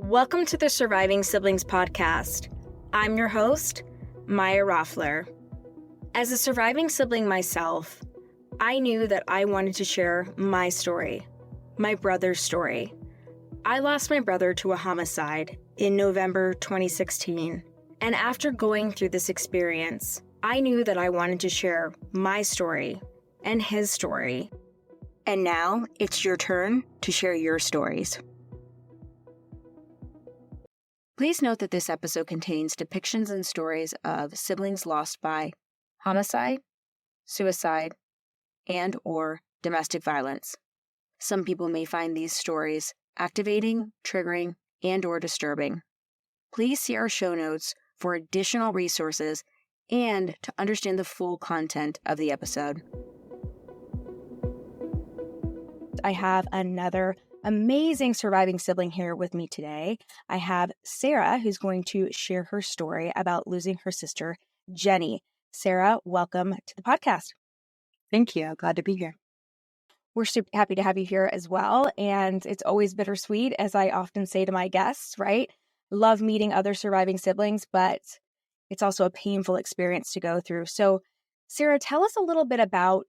Welcome to the Surviving Siblings podcast. I'm your host, Maya Roffler. As a surviving sibling myself, I knew that I wanted to share my story, my brother's story. I lost my brother to a homicide in November 2016, and after going through this experience, I knew that I wanted to share my story and his story. And now it's your turn to share your stories. Please note that this episode contains depictions and stories of siblings lost by homicide, suicide, and/or domestic violence. Some people may find these stories activating, triggering, and/or disturbing. Please see our show notes for additional resources and to understand the full content of the episode. I have another amazing surviving sibling here with me today. I have Sarah, who's going to share her story about losing her sister, Jenni. Sarah, welcome to the podcast. Thank you. Glad to be here. We're super happy to have you here as well. And it's always bittersweet, as I often say to my guests, right? Love meeting other surviving siblings, but it's also a painful experience to go through. So, Sarah, tell us a little bit about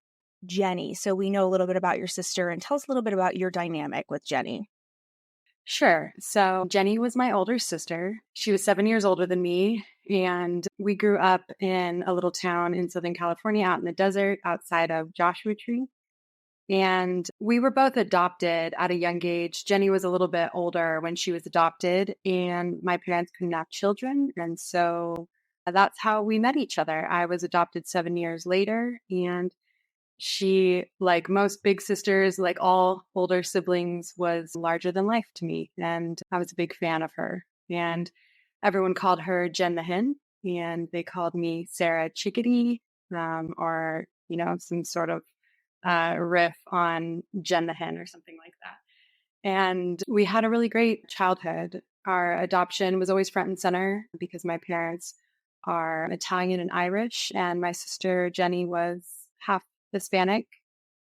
Jenni, so we know a little bit about your sister, and tell us a little bit about your dynamic with Jenni. Sure. So Jenni was my older sister. She was 7 years older than me, and we grew up in a little town in Southern California out in the desert outside of Joshua Tree. And we were both adopted at a young age. Jenni was a little bit older when she was adopted, and my parents couldn't have children. And so that's how we met each other. I was adopted 7 years later, and she, like most big sisters, like all older siblings, was larger than life to me. And I was a big fan of her. And everyone called her Jen the Hen, and they called me Sarah Chickadee, or, some sort of riff on Jen the Hen or something like that. And we had a really great childhood. Our adoption was always front and center because my parents are Italian and Irish, and my sister Jenni was half Hispanic,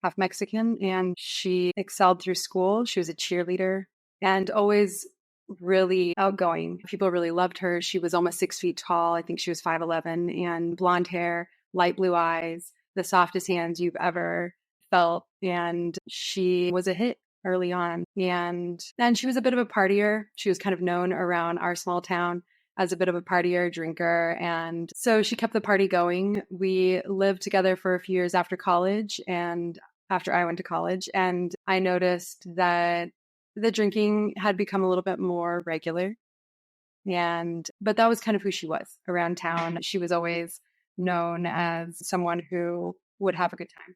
half Mexican, and she excelled through school. She was a cheerleader and always really outgoing. People really loved her. She was almost 6 feet tall. I think she was 5'11", and blonde hair, light blue eyes, the softest hands you've ever felt. And she was a hit early on. And then she was a bit of a partier. She was kind of known around our small town as a bit of a partier, drinker. And so she kept the party going. We lived together for a few years after college and after I went to college. And I noticed that the drinking had become a little bit more regular. But that was kind of who she was around town. She was always known as someone who would have a good time.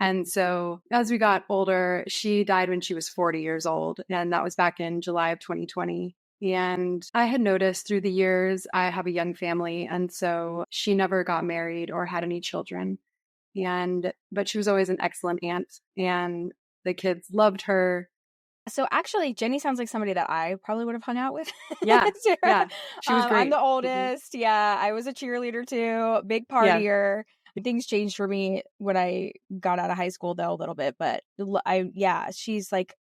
And so as we got older, she died when she was 40 years old. And that was back in July of 2020. And I had noticed through the years, I have a young family. And so she never got married or had any children. But she was always an excellent aunt, and the kids loved her. So actually, Jenni sounds like somebody that I probably would have hung out with. Yeah, yeah. She was great. I'm the oldest. Mm-hmm. Yeah, I was a cheerleader too, big partier. Yeah. Things changed for me when I got out of high school, though, a little bit. But she's like,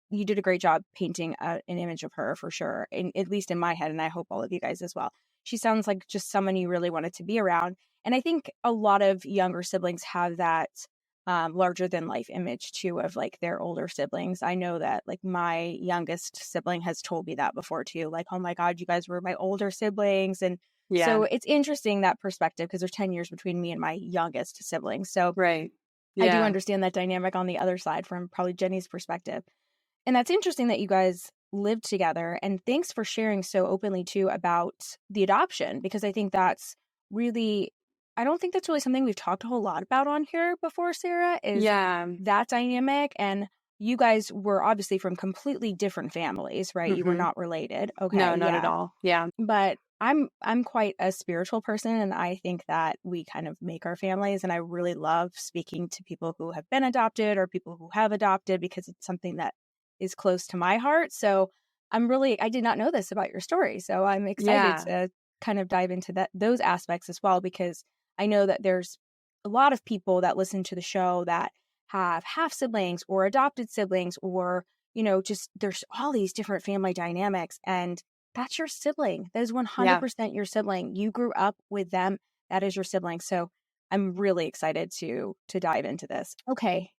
you did a great job painting an image of her for sure, at least in my head, and I hope all of you guys as well. She sounds like just someone you really wanted to be around. And I think a lot of younger siblings have that larger than life image too of like their older siblings. I know that like my youngest sibling has told me that before too, like, oh my God, you guys were my older siblings. And so it's interesting, that perspective, because there's 10 years between me and my youngest sibling. So right. I do understand that dynamic on the other side from probably Jenni's perspective. And that's interesting that you guys lived together. And thanks for sharing so openly too about the adoption, because I think that's really, I don't think that's really something we've talked a whole lot about on here before, Sarah, is that dynamic. And you guys were obviously from completely different families, right? Mm-hmm. You were not related. Okay. No, not at all. Yeah. But I'm quite a spiritual person, and I think that we kind of make our families. And I really love speaking to people who have been adopted or people who have adopted, because it's something that is close to my heart. So I did not know this about your story. So I'm excited to kind of dive into those aspects as well, because I know that there's a lot of people that listen to the show that have half siblings or adopted siblings, or, just there's all these different family dynamics, and that's your sibling. That is Yeah. 100% your sibling. You grew up with them. That is your sibling. So I'm really excited to dive into this. Okay.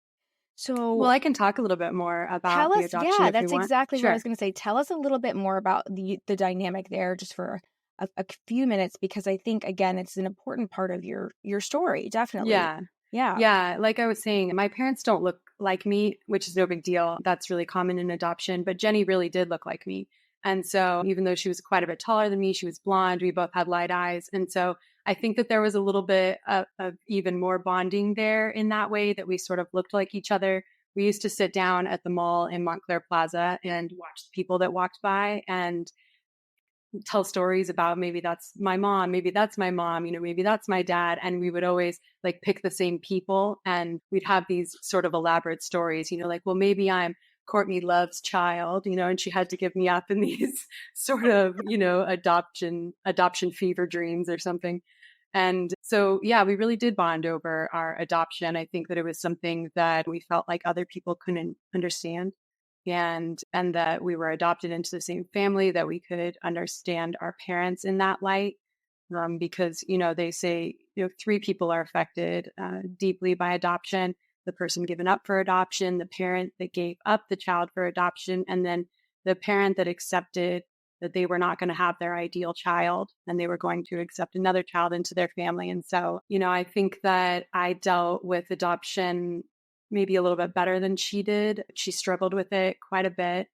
Well, So I can talk a little bit more tell about the us, adoption yeah, if you that's want. exactly what I was Sure. going to say. Tell us a little bit more about the dynamic there, just for a few minutes, because I think, again, it's an important part of your story. Definitely. Yeah. Yeah. Yeah. Like I was saying, my parents don't look like me, which is no big deal. That's really common in adoption. But Jenni really did look like me. And so even though she was quite a bit taller than me, she was blonde. We both had light eyes. And so I think that there was a little bit of even more bonding there in that way, that we sort of looked like each other. We used to sit down at the mall in Montclair Plaza and watch the people that walked by and tell stories about, maybe that's my mom, maybe that's my mom, maybe that's my dad. And we would always like pick the same people, and we'd have these sort of elaborate stories, like, well, maybe I'm Courtney Love's child, and she had to give me up in these sort of, adoption fever dreams or something. And so, yeah, we really did bond over our adoption. I think that it was something that we felt like other people couldn't understand, and that we were adopted into the same family, that we could understand our parents in that light. Because, they say, three people are affected deeply by adoption: the person given up for adoption, the parent that gave up the child for adoption, and then the parent that accepted that they were not going to have their ideal child and they were going to accept another child into their family. And so, I think that I dealt with adoption maybe a little bit better than she did. She struggled with it quite a bit.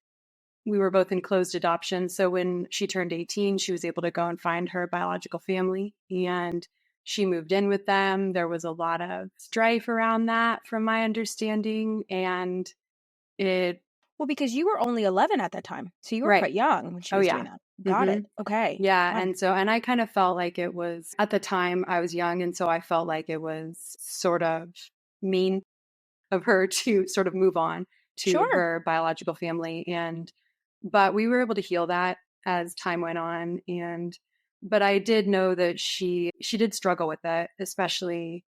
We were both in closed adoption. So when she turned 18, she was able to go and find her biological family, and she moved in with them. There was a lot of strife around that, from my understanding. And it, Well, because you were only 11 at that time. So you were right. quite young when she Oh, was doing yeah. that. Got Hmm. it. Okay. Yeah. Got it. And I kind of felt like it was, at the time I was young. And so I felt like it was sort of mean of her to sort of move on to Sure. her biological family. But we were able to heal that as time went on. But I did know that she did struggle with it, especially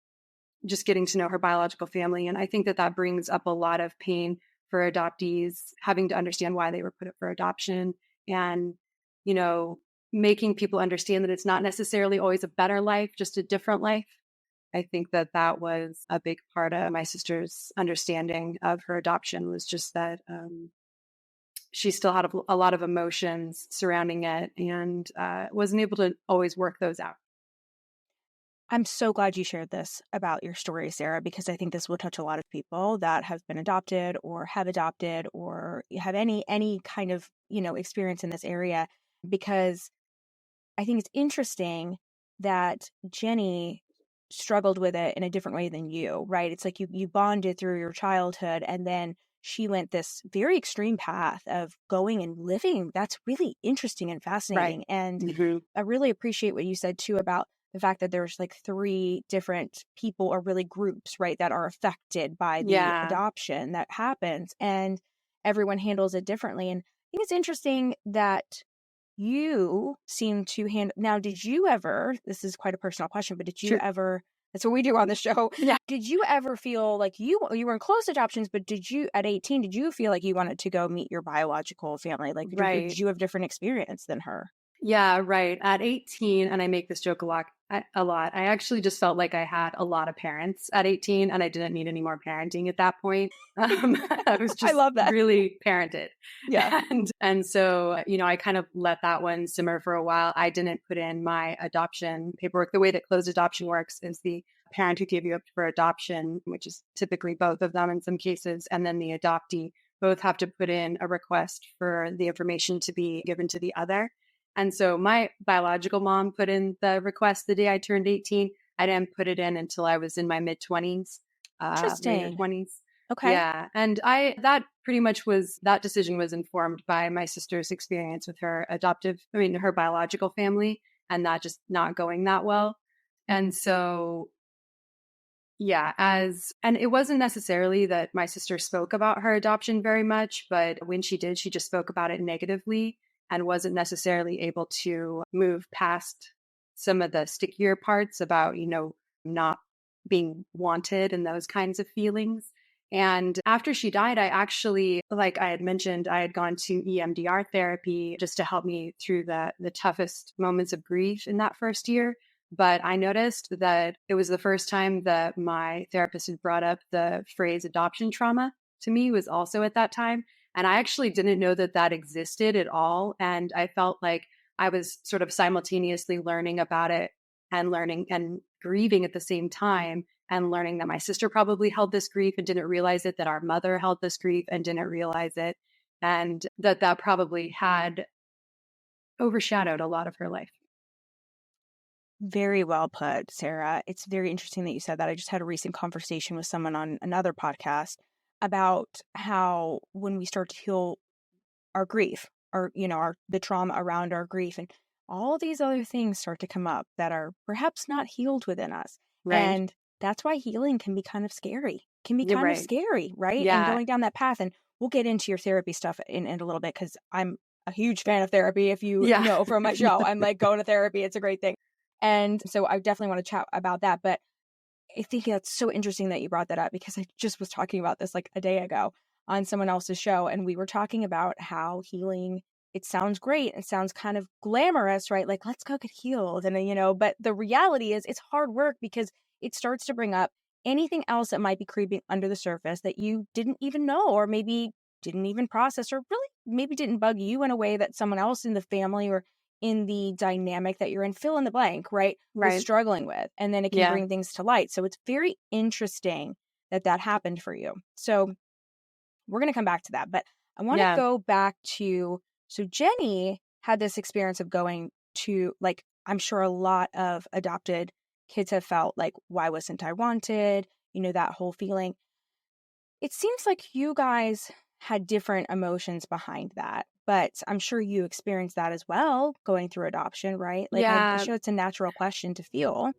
just getting to know her biological family. And I think that that brings up a lot of pain for adoptees, having to understand why they were put up for adoption, and, you know, making people understand that it's not necessarily always a better life, just a different life. I think that that was a big part of my sister's understanding of her adoption, was just that she still had a lot of emotions surrounding it, and wasn't able to always work those out. I'm so glad you shared this about your story, Sarah, because I think this will touch a lot of people that have been adopted or have adopted or have any kind of, experience in this area, because I think it's interesting that Jenni struggled with it in a different way than you, right? It's like you bonded through your childhood, and then she went this very extreme path of going and living. That's really interesting and Right. fascinating. And Hmm. I really appreciate what you said too about the fact that there's like three different people, or really groups, right, that are affected by the Yeah. adoption that happens, and everyone handles it differently. And I think it's interesting that you seem to handle. Now, did you ever, this is quite a personal question, but did you Sure. ever, that's what we do on the show. Yeah. Did you ever feel like you were in close adoptions, but did you, at 18, did you feel like you wanted to go meet your biological family? Like, did Right. you have different experience than her? Yeah, right. At 18, and I make this joke a lot. I actually just felt like I had a lot of parents at 18, and I didn't need any more parenting at that point. I was I just love that. really parented. Yeah. And so, I kind of let that one simmer for a while. I didn't put in my adoption paperwork. The way that closed adoption works is the parent who gave you up for adoption, which is typically both of them in some cases, and then the adoptee both have to put in a request for the information to be given to the other. And so my biological mom put in the request the day I turned 18. I didn't put it in until I was in my mid 20s, later Interesting. 20s. Okay. Yeah. And that pretty much that decision was informed by my sister's experience with her her biological family, and that just not going that well. And so, yeah, and it wasn't necessarily that my sister spoke about her adoption very much, but when she did, she just spoke about it negatively and wasn't necessarily able to move past some of the stickier parts about, not being wanted and those kinds of feelings. And after she died, I actually, like I had mentioned, I had gone to EMDR therapy just to help me through the toughest moments of grief in that first year. But I noticed that it was the first time that my therapist had brought up the phrase adoption trauma to me was also at that time. And I actually didn't know that that existed at all. And I felt like I was sort of simultaneously learning about it and learning and grieving at the same time, and learning that my sister probably held this grief and didn't realize it, that our mother held this grief and didn't realize it, and that that probably had overshadowed a lot of her life. Very well put, Sarah. It's very interesting that you said that. I just had a recent conversation with someone on another podcast about how when we start to heal our grief, or the trauma around our grief, and all these other things start to come up that are perhaps not healed within us. Right. And that's why healing can be kind of scary. Can be You're kind of right. scary, right? And Yeah. going down that path, and we'll get into your therapy stuff in a little bit, because I'm a huge fan of therapy. If you Yeah. know from my show, I'm like, going to therapy. It's a great thing. And so I definitely want to chat about that. But I think that's so interesting that you brought that up, because I just was talking about this like a day ago on someone else's show. And we were talking about how healing, it sounds great. It sounds kind of glamorous, right? Like, let's go get healed. And, but the reality is it's hard work, because it starts to bring up anything else that might be creeping under the surface that you didn't even know, or maybe didn't even process, or really maybe didn't bug you in a way that someone else in the family or in the dynamic that you're in, fill in the blank, right, was Right. struggling with. And then it can Yeah. bring things to light. So it's very interesting that that happened for you. So we're going to come back to that. But I want to Yeah. go back to, so Jenni had this experience of going to, like, I'm sure a lot of adopted kids have felt like, why wasn't I wanted? That whole feeling. It seems like you guys had different emotions behind that, but I'm sure you experienced that as well going through adoption, right? Like, I'm Yeah. sure it's a natural question to feel.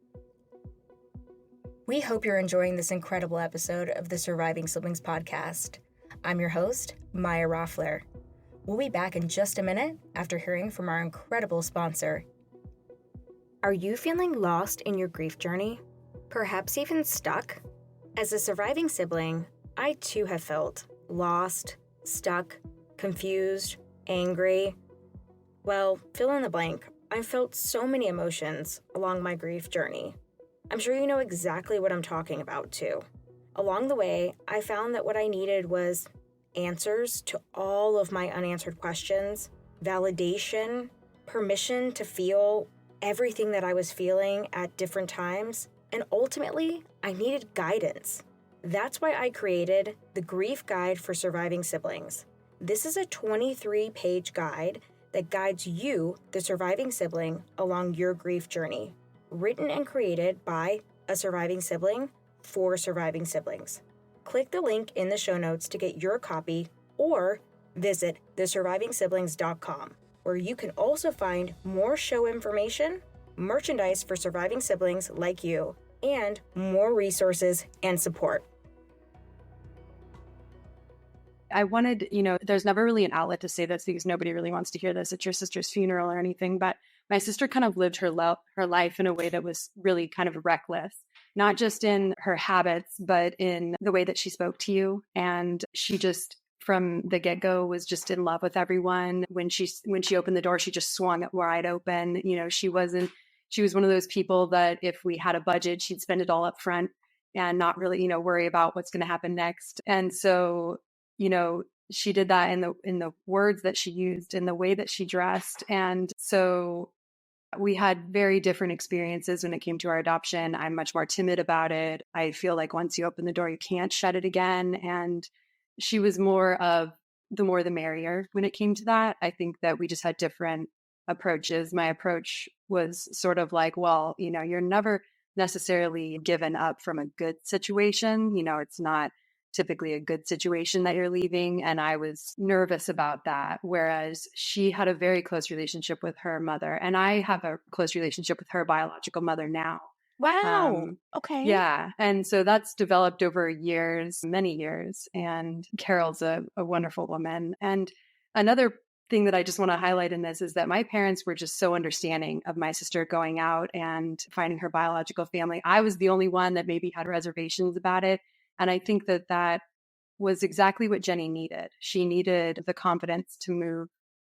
We hope you're enjoying this incredible episode of the Surviving Siblings podcast. I'm your host, Maya Roffler. We'll be back in just a minute after hearing from our incredible sponsor. Are you feeling lost in your grief journey? Perhaps even stuck? As a surviving sibling, I too have felt lost, stuck, confused, angry. Well, fill in the blank. I've felt so many emotions along my grief journey. I'm sure you know exactly what I'm talking about too. Along the way, I found that what I needed was answers to all of my unanswered questions, validation, permission to feel everything that I was feeling at different times, and ultimately, I needed guidance. That's why I created the Grief Guide for Surviving Siblings. This is a 23-page guide that guides you, the surviving sibling, along your grief journey. Written and created by a surviving sibling for surviving siblings. Click the link in the show notes to get your copy, or visit thesurvivingsiblings.com, where you can also find more show information, merchandise for surviving siblings like you, and more resources and support. I wanted, there's never really an outlet to say this because nobody really wants to hear this at your sister's funeral or anything, but my sister kind of lived her life in a way that was really kind of reckless, not just in her habits, but in the way that she spoke to you. And she just, from the get-go, was just in love with everyone. When she opened the door, she just swung it wide open. She was one of those people that if we had a budget, she'd spend it all up front and not really, worry about what's going to happen next. And so, she did that in the words that she used, in the way that she dressed. And so we had very different experiences when it came to our adoption. I'm much more timid about it. I feel like once you open the door, you can't shut it again. And she was more of the more the merrier when it came to that. I think that we just had different approaches. My approach was sort of like, well, you're never necessarily given up from a good situation. It's not typically a good situation that you're leaving. And I was nervous about that. Whereas she had a very close relationship with her mother. And I have a close relationship with her biological mother now. Wow. Okay. Yeah. And so that's developed over years, many years. And Carol's a wonderful woman. And another thing that I just want to highlight in this is that my parents were just so understanding of my sister going out and finding her biological family. I was the only one that maybe had reservations about it. And I think that was exactly what Jenni needed. She needed the confidence to move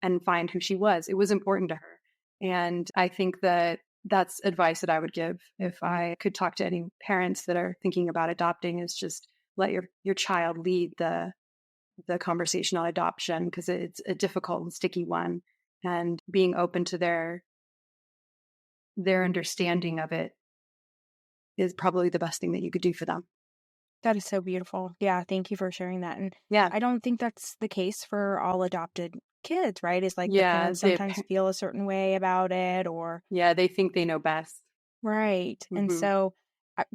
and find who she was. It was important to her. And I think that that's advice that I would give if I could talk to any parents that are thinking about adopting, is just let your child lead the conversation on adoption, because it's a difficult and sticky one. And being open to their understanding of it is probably the best thing that you could do for them. That is so beautiful. Yeah, thank you for sharing that. And Yeah. I don't think that's the case for all adopted kids, right? It's like the Yeah, parents sometimes feel a certain way about it, or they think they know best. right. And Mhm. so,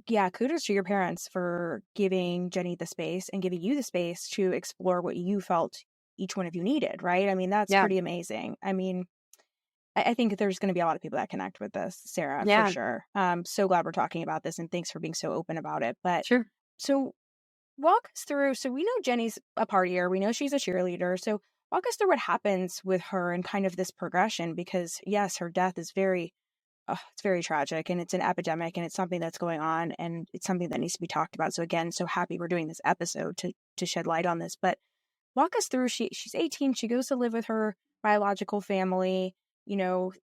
yeah, kudos to your parents for giving Jenni the space and giving you the space to explore what you felt each one of you needed, right? I mean, that's Yeah. pretty amazing. I mean, I think there's going to be a lot of people that connect with this, Sarah, for Yeah. sure. So glad we're talking about this, and thanks for being so open about it. But Sure. so walk us through. So we know Jenni's a partier. We know she's a cheerleader. So walk us through what happens with her and kind of this progression, because yes, her death is it's very tragic, and it's an epidemic, and it's something that's going on, and it's something that needs to be talked about. So again, so happy we're doing this episode to shed light on this. But walk us through. She's 18. She goes to live with her biological family.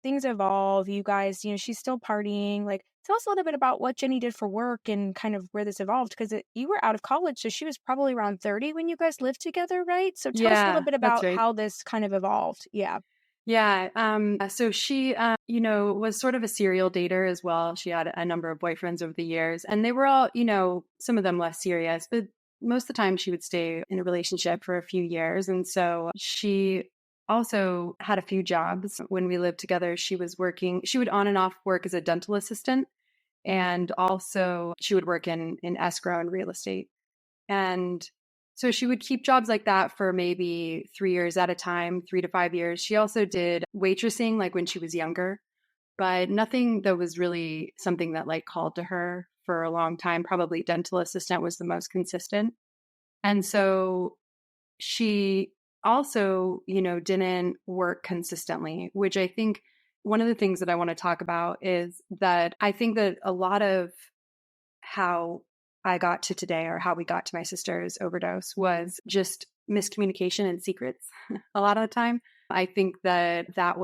Things evolve. You guys, she's still partying. Like, tell us a little bit about what Jenni did for work and kind of where this evolved, because you were out of college, so she was probably around 30 when you guys lived together, right? So tell us a little bit that's about right. how this kind of evolved. Yeah. Yeah. So she, was sort of a serial dater as well. She had a number of boyfriends over the years, and they were all, some of them less serious, but most of the time she would stay in a relationship for a few years. And so she also had a few jobs when we lived together. She would on and off work as a dental assistant. And also she would work in escrow and real estate. And so she would keep jobs like that for maybe 3 years at a time, 3 to 5 years. She also did waitressing like when she was younger, but nothing that was really something that like called to her for a long time. Probably dental assistant was the most consistent. And so she also, didn't work consistently, which I think one of the things that I want to talk about is that I think that a lot of how I got to today, or how we got to my sister's overdose, was just miscommunication and secrets a lot of the time. I think that at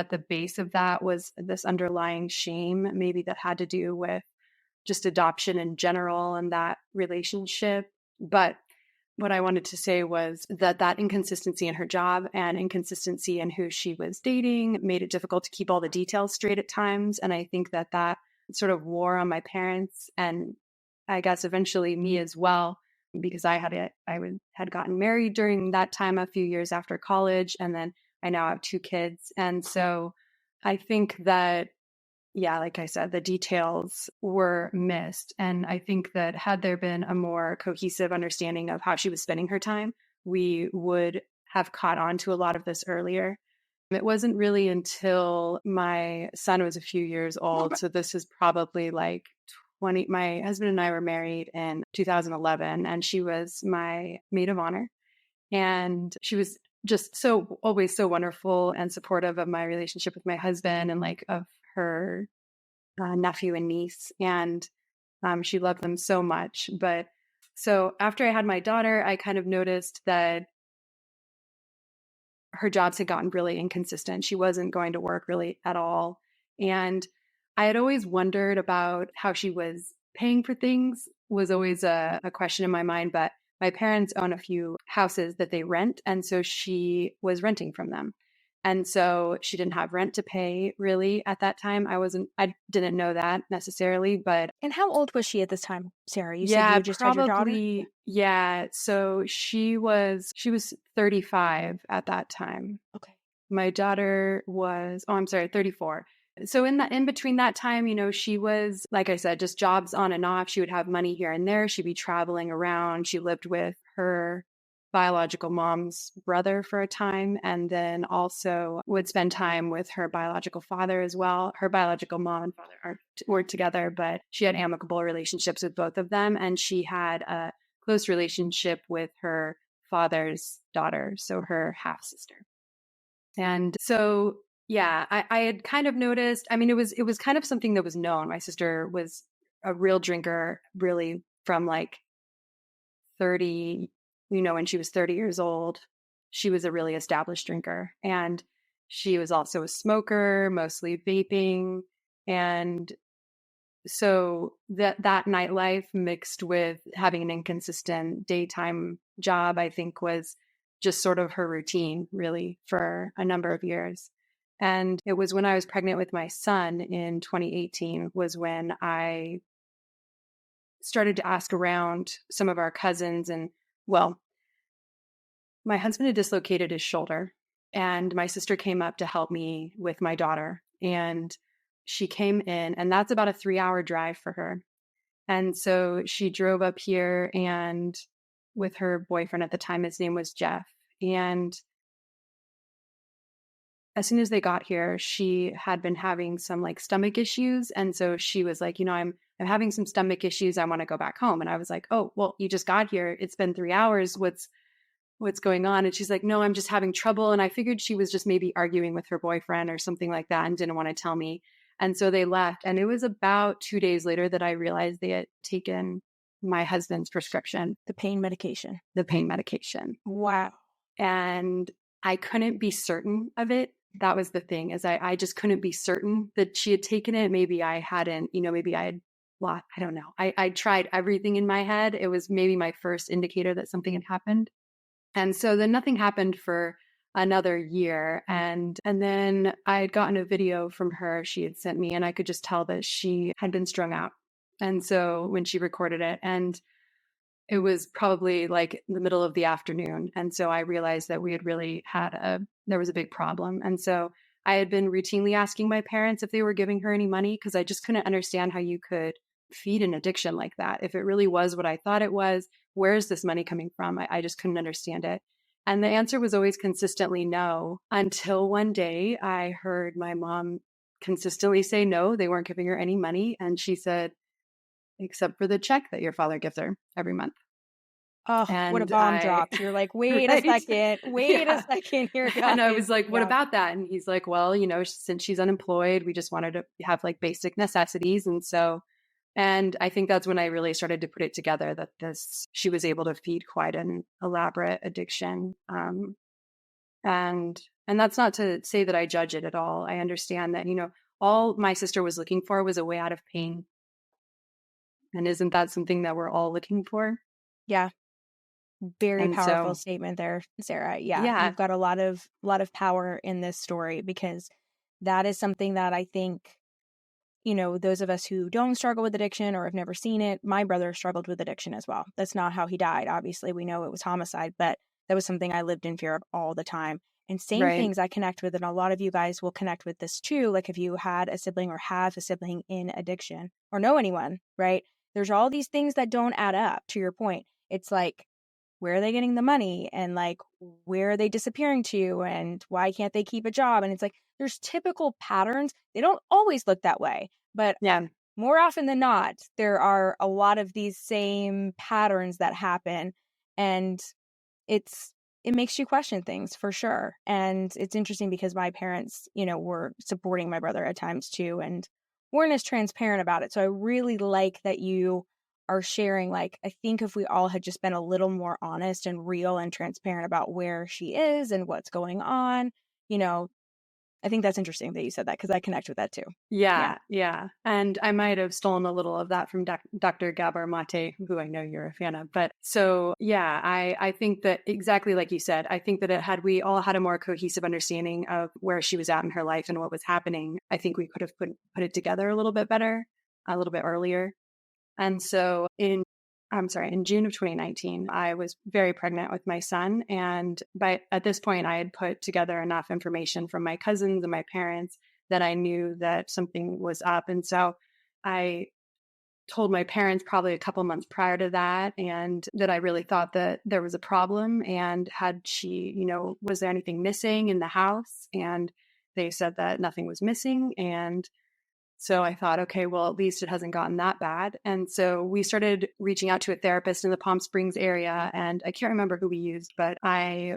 the base of that was this underlying shame, maybe that had to do with just adoption in general and that relationship. But what I wanted to say was that inconsistency in her job and inconsistency in who she was dating made it difficult to keep all the details straight at times. And I think that sort of wore on my parents, and I guess eventually me as well, because I had gotten married during that time a few years after college, and then I now have 2 kids. And so I think that, yeah, like I said, the details were missed. And I think that had there been a more cohesive understanding of how she was spending her time, we would have caught on to a lot of this earlier. It wasn't really until my son was a few years old. So this is probably like my husband and I were married in 2011, and she was my maid of honor. And she was just always so wonderful and supportive of my relationship with my husband, and like of her nephew and niece. And she loved them so much. But so after I had my daughter, I kind of noticed that her jobs had gotten really inconsistent. She wasn't going to work really at all. And I had always wondered about how she was paying for things, was always a question in my mind. But my parents own a few houses that they rent. And so she was renting from them. And so she didn't have rent to pay really at that time. I didn't know that necessarily, but. And how old was she at this time, Sarah? You said you just had your daughter? Yeah. So she was 35 at that time. Okay. My daughter was, 34. So in between that time, she was, like I said, just jobs on and off. She would have money here and there. She'd be traveling around. She lived with her biological mom's brother for a time, and then also would spend time with her biological father as well. Her biological mom and father were together, but she had amicable relationships with both of them, and she had a close relationship with her father's daughter, so her half sister. And so, yeah, I had kind of noticed, I mean, it was kind of something that was known. My sister was a real drinker, really, from like 30, when she was 30 years old, she was a really established drinker. And she was also a smoker, mostly vaping. And so that nightlife mixed with having an inconsistent daytime job, I think was just sort of her routine really for a number of years. And it was when I was pregnant with my son in 2018 was when I started to ask around some of our cousins. And well, my husband had dislocated his shoulder, and my sister came up to help me with my daughter. And she came in, and that's about a 3-hour drive for her. And so she drove up here and with her boyfriend at the time, his name was Jeff. And as soon as they got here, she had been having some like stomach issues. And so she was like, I'm having some stomach issues. I want to go back home. And I was like, oh, well, you just got here. It's been 3 hours. What's going on? And she's like, no, I'm just having trouble. And I figured she was just maybe arguing with her boyfriend or something like that and didn't want to tell me. And so they left. And it was about 2 days later that I realized they had taken my husband's prescription. The pain medication. Wow. And I couldn't be certain of it. That was the thing, is I just couldn't be certain that she had taken it. Maybe I hadn't, maybe I had lost, I don't know. I tried everything in my head. It was maybe my first indicator that something had happened. And so then nothing happened for another year. And then I had gotten a video from her she had sent me, and I could just tell that she had been strung out. And so when she recorded it, and it was probably like the middle of the afternoon. And so I realized that we had really there was a big problem. And so I had been routinely asking my parents if they were giving her any money, because I just couldn't understand how you could feed an addiction like that. If it really was what I thought it was, where is this money coming from? I just couldn't understand it. And the answer was always consistently no, until one day I heard my mom consistently say no, they weren't giving her any money. And she said, except for the check that your father gives her every month. Oh, and what a bomb dropped. You're like, wait a second, a second here, guys. And I was like, what about that? And he's like, well, since she's unemployed, we just wanted to have like basic necessities. And I think that's when I really started to put it together that she was able to feed quite an elaborate addiction. And that's not to say that I judge it at all. I understand that, all my sister was looking for was a way out of pain. And isn't that something that we're all looking for? Yeah. Very powerful statement there, Sarah. Yeah. You've got a lot of power in this story, because that is something that I think, those of us who don't struggle with addiction or have never seen it, my brother struggled with addiction as well. That's not how he died. Obviously, we know it was homicide, but that was something I lived in fear of all the time. And same things I connect with, and a lot of you guys will connect with this too. Like if you had a sibling or have a sibling in addiction or know anyone, right? There's all these things that don't add up, to your point. It's like, where are they getting the money? And like, where are they disappearing to? And why can't they keep a job? And it's like, there's typical patterns. They don't always look that way, but more often than not, there are a lot of these same patterns that happen. And it makes you question things for sure. And it's interesting because my parents, were supporting my brother at times too, and weren't as transparent about it. So I really like that you are sharing, like, I think if we all had just been a little more honest and real and transparent about where she is and what's going on, I think that's interesting that you said that, because I connect with that too. Yeah. And I might have stolen a little of that from Dr. Gabor Mate, who I know you're a fan of. But so, I think that exactly like you said, I think that had we all had a more cohesive understanding of where she was at in her life and what was happening, I think we could have put it together a little bit better, a little bit earlier. And so in June of 2019, I was very pregnant with my son. And at this point, I had put together enough information from my cousins and my parents that I knew that something was up. And so I told my parents probably a couple months prior to that, and that I really thought that there was a problem. And had she, was there anything missing in the house? And they said that nothing was missing. And so I thought, okay, well, at least it hasn't gotten that bad. And so we started reaching out to a therapist in the Palm Springs area. And I can't remember who we used, but I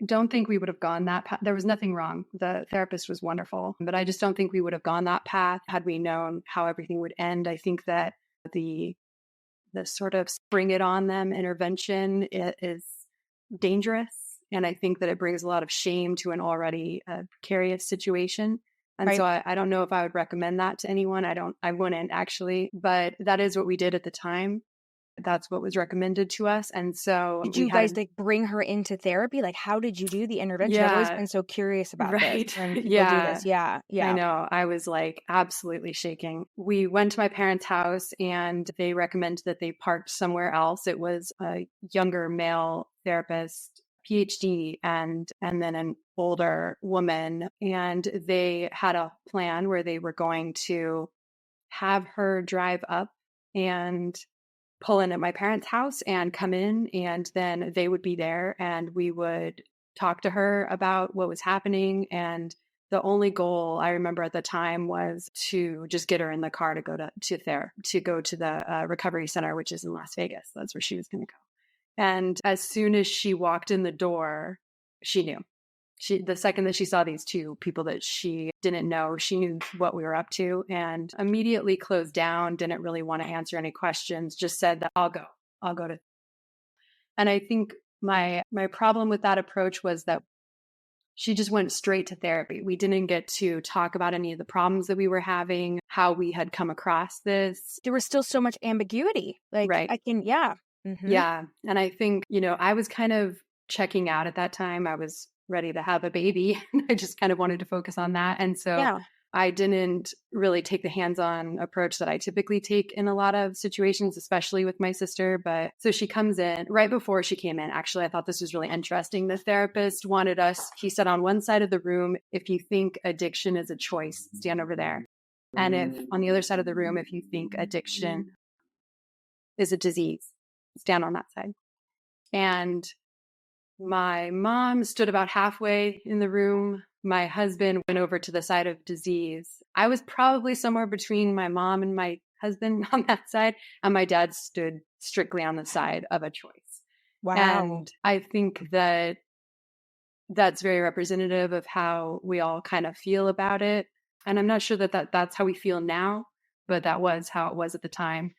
don't think we would have gone that path. There was nothing wrong. The therapist was wonderful, but I just don't think we would have gone that path had we known how everything would end. I think that the this sort of spring it on them intervention is dangerous. And I think that it brings a lot of shame to an already precarious situation. And Right. so I don't know if I would recommend that to anyone. I wouldn't actually, but that is what we did at the time. That's what was recommended to us. And so did you guys like bring her into therapy? Like, how did you do the intervention? I've always been so curious about this when people do this. Yeah. I know. I was like absolutely shaking. We went to my parents' house and they recommended that they parked somewhere else. It was a younger male therapist, PhD, and then an older woman. And they had a plan where they were going to have her drive up and pull in at my parents' house and come in, and then they would be there and we would talk to her about what was happening. And the only goal I remember at the time was to just get her in the car to go to the recovery center, which is in Las Vegas. That's where she was going to go. And as soon as she walked in the door, she knew. The second that she saw these two people that she didn't know, she knew what we were up to and immediately closed down, didn't really want to answer any questions, just said that I'll go to. And I think my problem with that approach was that she just went straight to therapy. We didn't get to talk about any of the problems that we were having, how we had come across this. There was still so much ambiguity. Like, right. Yeah. Yeah. And I think, I was kind of checking out at that time. I was ready to have a baby. I just kind of wanted to focus on that. And so I didn't really take the hands-on approach that I typically take in a lot of situations, especially with my sister. But so she comes in right before she came in. Actually, I thought this was really interesting. The therapist wanted us, he said, on one side of the room, if you think addiction is a choice, stand over there. And if on the other side of the room, if you think addiction is a disease, stand on that side. And my mom stood about halfway in the room. My husband went over to the side of disease. I was probably somewhere between my mom and my husband on that side, and my dad stood strictly on the side of a choice. Wow. And I think that that's very representative of how we all kind of feel about it. And I'm not sure that that's how we feel now, but that was how it was at the time.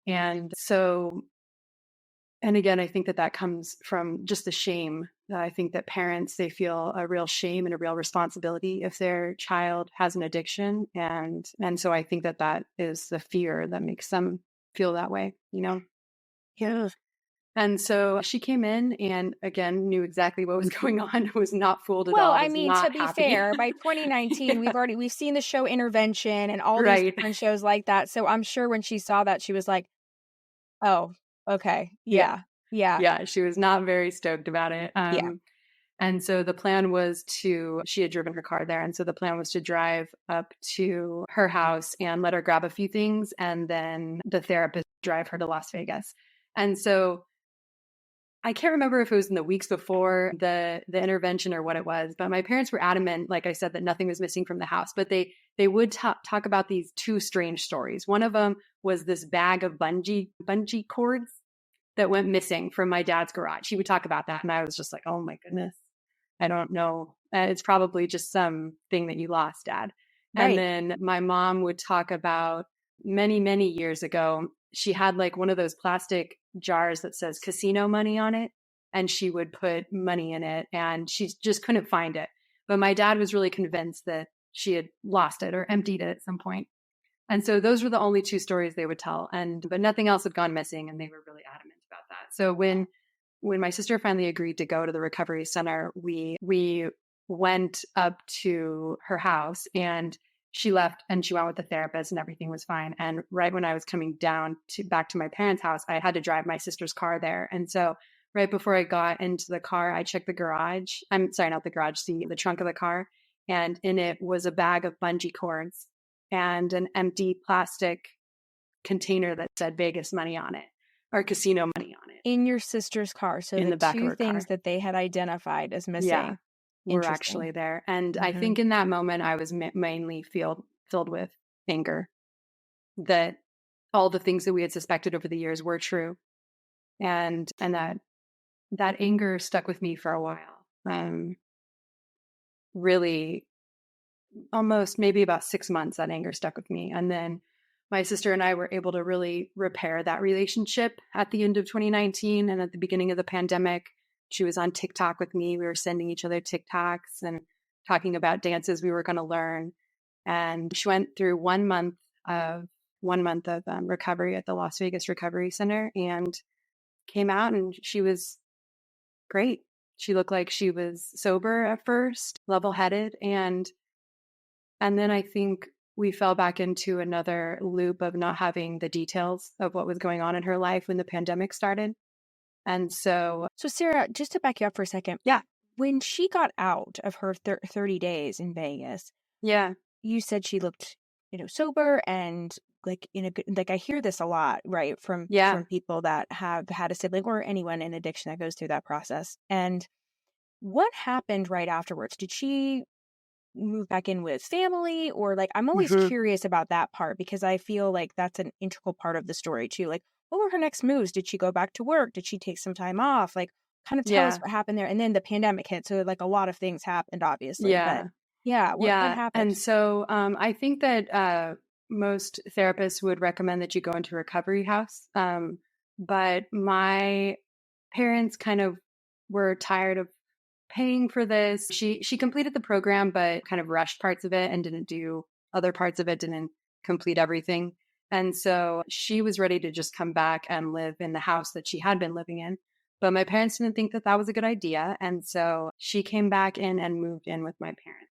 And so, and again, I think that comes from just the shame. I think that parents, they feel a real shame and a real responsibility if their child has an addiction. And so I think that is the fear that makes them feel that way, Yeah. And so she came in and again knew exactly what was going on. Was not fooled at all. Well, I mean, to be fair, by 2019, we've seen the show Intervention and all these different shows like that. So I'm sure when she saw that, she was like, oh, okay. Yeah. She was not very stoked about it. And so the plan was she had driven her car there. And so the plan was to drive up to her house and let her grab a few things. And then the therapist drive her to Las Vegas. And so I can't remember if it was in the weeks before the intervention or what it was, but my parents were adamant, like I said, that nothing was missing from the house. But they would talk about these two strange stories. One of them was this bag of bungee cords that went missing from my dad's garage. He would talk about that. And I was just like, oh my goodness, I don't know. It's probably just something that you lost, Dad. Right. And then my mom would talk about many, many years ago, she had like one of those plastic jars that says casino money on it. And she would put money in it and she just couldn't find it. But my dad was really convinced that she had lost it or emptied it at some point. And so those were the only two stories they would tell. But nothing else had gone missing. And they were really adamant about that. So when my sister finally agreed to go to the recovery center, we went up to her house and she left and she went with the therapist and everything was fine. And right when I was coming down back to my parents' house, I had to drive my sister's car there. And so right before I got into the car, I checked the garage. I'm sorry, not the garage, the trunk of the car. And in it was a bag of bungee cords and an empty plastic container that said Vegas money on it or casino money on it. In your sister's car. So in the back two of her things car that they had identified as missing were actually there. And I think in that moment, I was mainly filled with anger that all the things that we had suspected over the years were true. And that anger stuck with me for a while. Really almost maybe about 6 months, that anger stuck with me. And then my sister and I were able to really repair that relationship at the end of 2019 and at the beginning of the pandemic. She was on TikTok with me. We were sending each other TikToks and talking about dances we were going to learn. And she went through 1 month of recovery at the Las Vegas Recovery Center and came out, and she was great. She looked like she was sober at first, level-headed, and then I think we fell back into another loop of not having the details of what was going on in her life when the pandemic started. And so Sarah, just to back you up for a second. Yeah. When she got out of her 30 days in Vegas, yeah, you said she looked, sober and like in a good, like I hear this a lot, right? From people that have had a sibling or anyone in addiction that goes through that process. And what happened right afterwards? Did she move back in with family, or like, I'm always curious about that part because I feel like that's an integral part of the story too. Like, what were her next moves? Did she go back to work? Did she take some time off? Like, kind of tell us what happened there. And then the pandemic hit. So like a lot of things happened, obviously. Yeah. But what happened? And so I think that most therapists would recommend that you go into a recovery house. But my parents kind of were tired of paying for this. She completed the program, but kind of rushed parts of it and didn't do other parts of it, didn't complete everything. And so she was ready to just come back and live in the house that she had been living in. But my parents didn't think that that was a good idea. And so she came back in and moved in with my parents,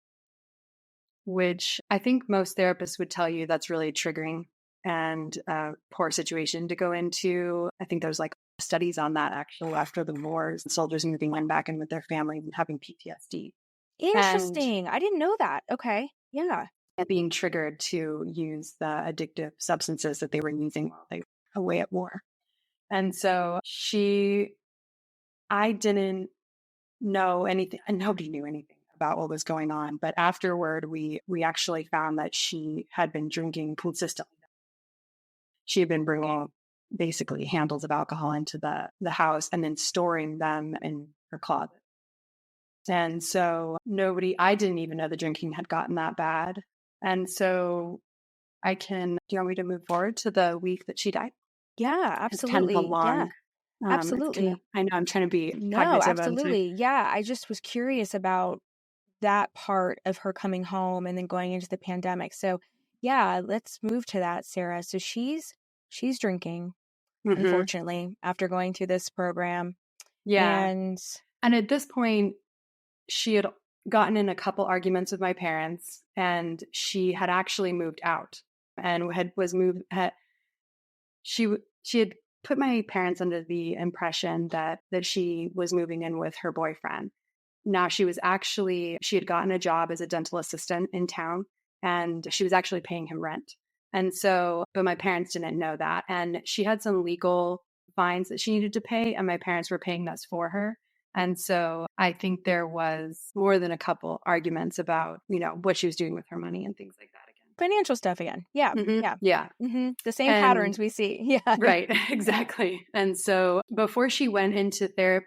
which I think most therapists would tell you that's really triggering and a poor situation to go into. I think there's like studies on that actually after the wars, soldiers moving back in with their family and having PTSD. Interesting. I didn't know that. Okay. Yeah. And being triggered to use the addictive substances that they were using while they were away at war. And so I didn't know anything, and nobody knew anything about what was going on. But afterward, we actually found that she had been drinking consistently. She had been bringing basically handles of alcohol into the house and then storing them in her closet. And so I didn't even know the drinking had gotten that bad. And so do you want me to move forward to the week that she died? Yeah, absolutely. It's kind of a long, absolutely. I know I'm trying to be No, cognitive. absolutely. Yeah, I just was curious about that part of her coming home and then going into the pandemic. So yeah, let's move to that, Sarah. So she's drinking, unfortunately, after going through this program. Yeah. And at this point, she had gotten in a couple arguments with my parents, and she had actually moved out and she had put my parents under the impression that she was moving in with her boyfriend. Now she had gotten a job as a dental assistant in town, and she was actually paying him rent. And so, but my parents didn't know that. And she had some legal fines that she needed to pay, and my parents were paying those for her. And so I think there was more than a couple arguments about, what she was doing with her money and things like that again. Financial stuff again. Yeah. Yeah. The same patterns we see. Yeah. Right. Exactly. And so before she went into the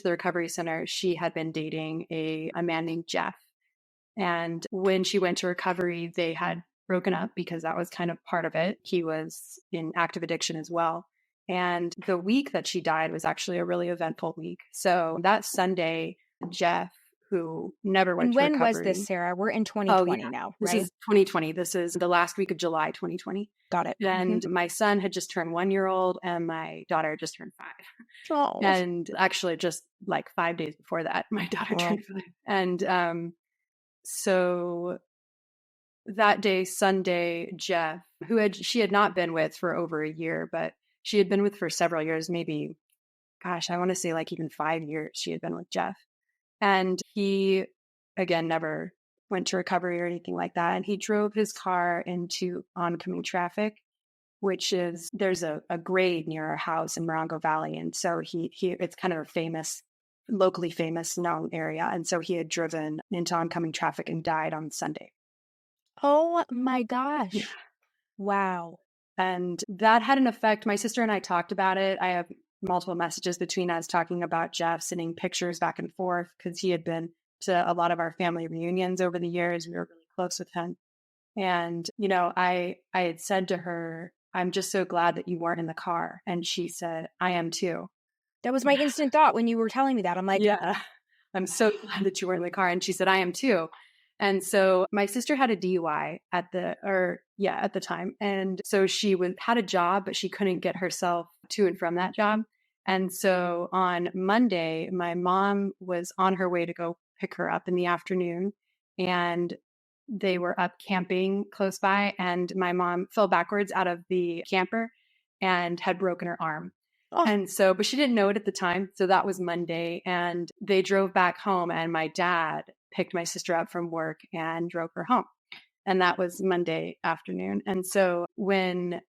recovery center, she had been dating a man named Jeff. And when she went to recovery, they had broken up because that was kind of part of it. He was in active addiction as well. And the week that she died was actually a really eventful week. So that Sunday, Jeff, who never went to recovery. And when was this, Sarah? We're in 2020 now, right? This is 2020. This is the last week of July 2020. Got it. And my son had just turned 1-year-old and my daughter just turned 5. Oh. And actually just like 5 days before that, my daughter turned 5. And so that day, Sunday, Jeff, she had not been with for over a year, but she had been with for several years, maybe, gosh, I want to say like even 5 years she had been with Jeff. And he, again, never went to recovery or anything like that. And he drove his car into oncoming traffic, there's a grade near our house in Morongo Valley. And so it's kind of a locally famous known area. And so he had driven into oncoming traffic and died on Sunday. Oh my gosh. Yeah. Wow. And that had an effect. My sister and I talked about it. I have multiple messages between us talking about Jeff, sending pictures back and forth because he had been to a lot of our family reunions over the years. We were really close with him. And, I had said to her, I'm just so glad that you weren't in the car. And she said, I am too. That was my instant thought when you were telling me that. I'm like, yeah, I'm so glad that you weren't in the car. And she said, I am too. And so my sister had a DUI at the time. And so she had a job, but she couldn't get herself to and from that job. And so on Monday, my mom was on her way to go pick her up in the afternoon, and they were up camping close by, and my mom fell backwards out of the camper and had broken her arm. Oh. And so, but she didn't know it at the time. So that was Monday, and they drove back home, and my dad picked my sister up from work and drove her home. And that was Monday afternoon. And so when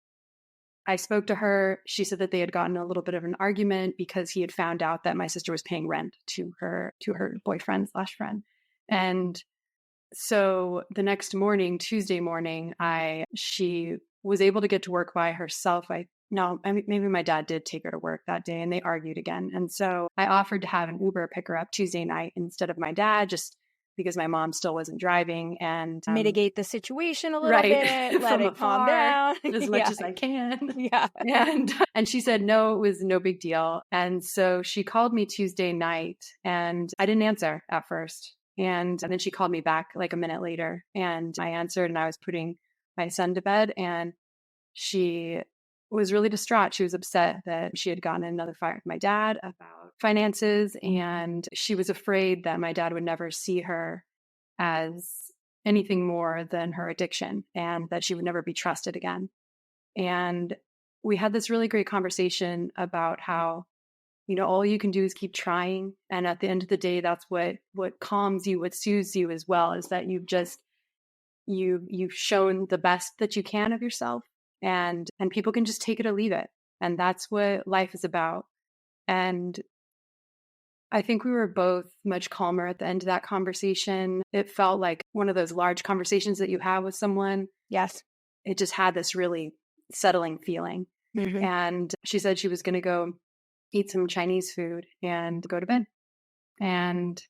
I spoke to her, she said that they had gotten a little bit of an argument because he had found out that my sister was paying rent to her boyfriend/friend. And so the next morning, Tuesday morning, she was able to get to work by herself. Maybe my dad did take her to work that day, and they argued again. And so I offered to have an Uber pick her up Tuesday night instead of my dad, just because my mom still wasn't driving, and mitigate the situation a little bit, let it calm down as much as I can. Yeah. And she said, no, it was no big deal. And so she called me Tuesday night, and I didn't answer at first. And then she called me back like a minute later, and I answered, and I was putting my son to bed, and she was really distraught. She was upset that she had gotten in another fight with my dad about finances, and she was afraid that my dad would never see her as anything more than her addiction, and that she would never be trusted again. And we had this really great conversation about how, all you can do is keep trying. And at the end of the day, that's what calms you, what soothes you as well, is that you've shown the best that you can of yourself, and people can just take it or leave it. And that's what life is about. And I think we were both much calmer at the end of that conversation. It felt like one of those large conversations that you have with someone. Yes. It just had this really settling feeling. Mm-hmm. And she said she was going to go eat some Chinese food and go to bed. And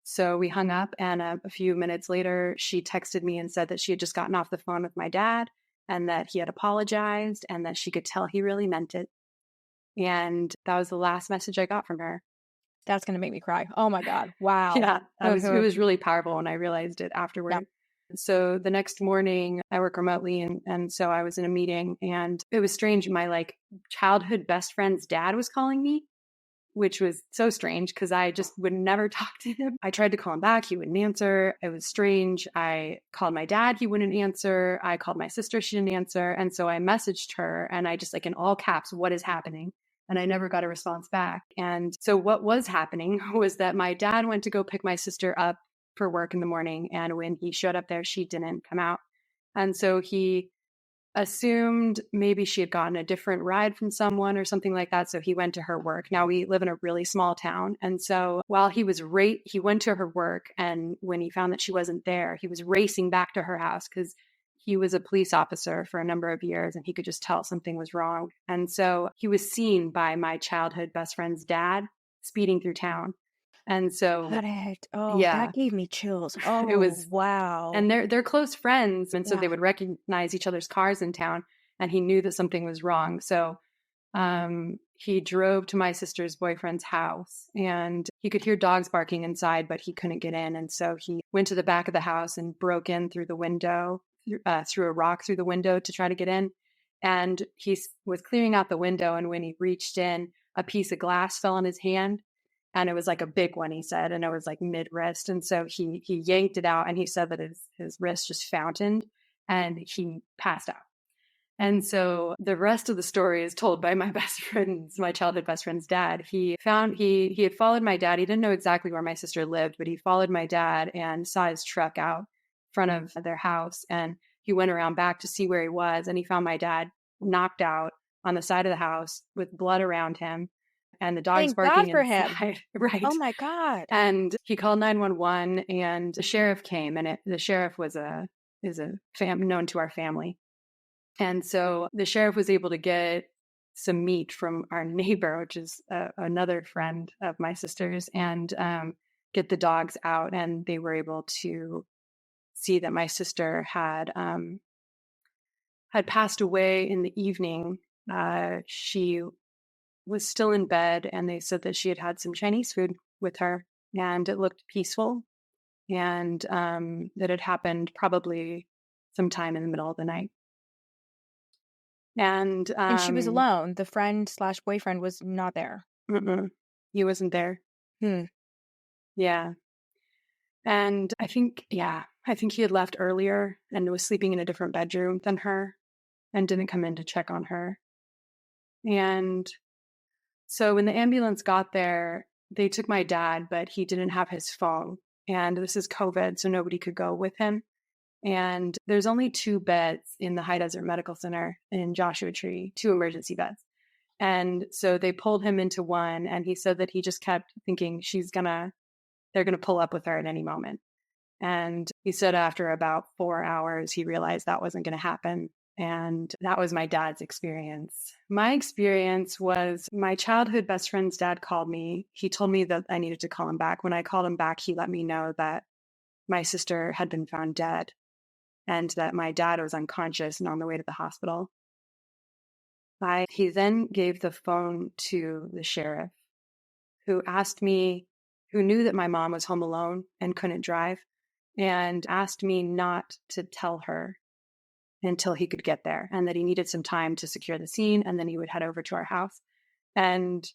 so we hung up, and a few minutes later, she texted me and said that she had just gotten off the phone with my dad, and that he had apologized, and that she could tell he really meant it. And that was the last message I got from her. That's going to make me cry. Oh my God. Wow. Yeah, it was really powerful, and I realized it afterward. Yep. So the next morning I work remotely, and so I was in a meeting, and it was strange. My childhood best friend's dad was calling me, which was so strange because I just would never talk to him. I tried to call him back. He wouldn't answer. It was strange. I called my dad. He wouldn't answer. I called my sister. She didn't answer. And so I messaged her, and I just in all caps, what is happening? And I never got a response back. And so what was happening was that my dad went to go pick my sister up for work in the morning. And when he showed up there, she didn't come out. And so he assumed maybe she had gotten a different ride from someone or something like that. So he went to her work. Now we live in a really small town. And so while he went to her work, and when he found that she wasn't there, he was racing back to her house because he was a police officer for a number of years, and he could just tell something was wrong. And so he was seen by my childhood best friend's dad speeding through town. And so that gave me chills. Oh, it was wow. And they're close friends, and so they would recognize each other's cars in town, and he knew that something was wrong. So he drove to my sister's boyfriend's house, and he could hear dogs barking inside, but he couldn't get in. And so he went to the back of the house and broke in through the window, threw a rock through the window to try to get in. And he was clearing out the window, and when he reached in, a piece of glass fell on his hand. And it was a big one, he said, and it was mid wrist. And so he yanked it out, and he said that his wrist just fountained, and he passed out. And so the rest of the story is told by my childhood best friend's dad. He had followed my dad. He didn't know exactly where my sister lived, but he followed my dad and saw his truck out front of their house. And he went around back to see where he was, and he found my dad knocked out on the side of the house with blood around him. And the dog's barking inside. Him. Right. Oh my God. And he called 911, and the sheriff came, and the sheriff is known to our family. And so the sheriff was able to get some meat from our neighbor, which is another friend of my sister's, and get the dogs out, and they were able to see that my sister had passed away in the evening. She was still in bed, and they said that she had had some Chinese food with her, and it looked peaceful, and that it happened probably sometime in the middle of the night. And she was alone. The friend/boyfriend was not there. He wasn't there. Yeah. And I think he had left earlier and was sleeping in a different bedroom than her and didn't come in to check on her. And so when the ambulance got there, they took my dad, but he didn't have his phone. And this is COVID, so nobody could go with him. And there's only 2 beds in the High Desert Medical Center in Joshua Tree, 2 emergency beds. And so they pulled him into one, and he said that he just kept thinking they're going to pull up with her at any moment. And he said after about 4 hours, he realized that wasn't going to happen. And that was my dad's experience. My experience was my childhood best friend's dad called me. He told me that I needed to call him back. When I called him back, he let me know that my sister had been found dead and that my dad was unconscious and on the way to the hospital. He then gave the phone to the sheriff, who knew that my mom was home alone and couldn't drive, and asked me not to tell her until he could get there, and that he needed some time to secure the scene, and then he would head over to our house. And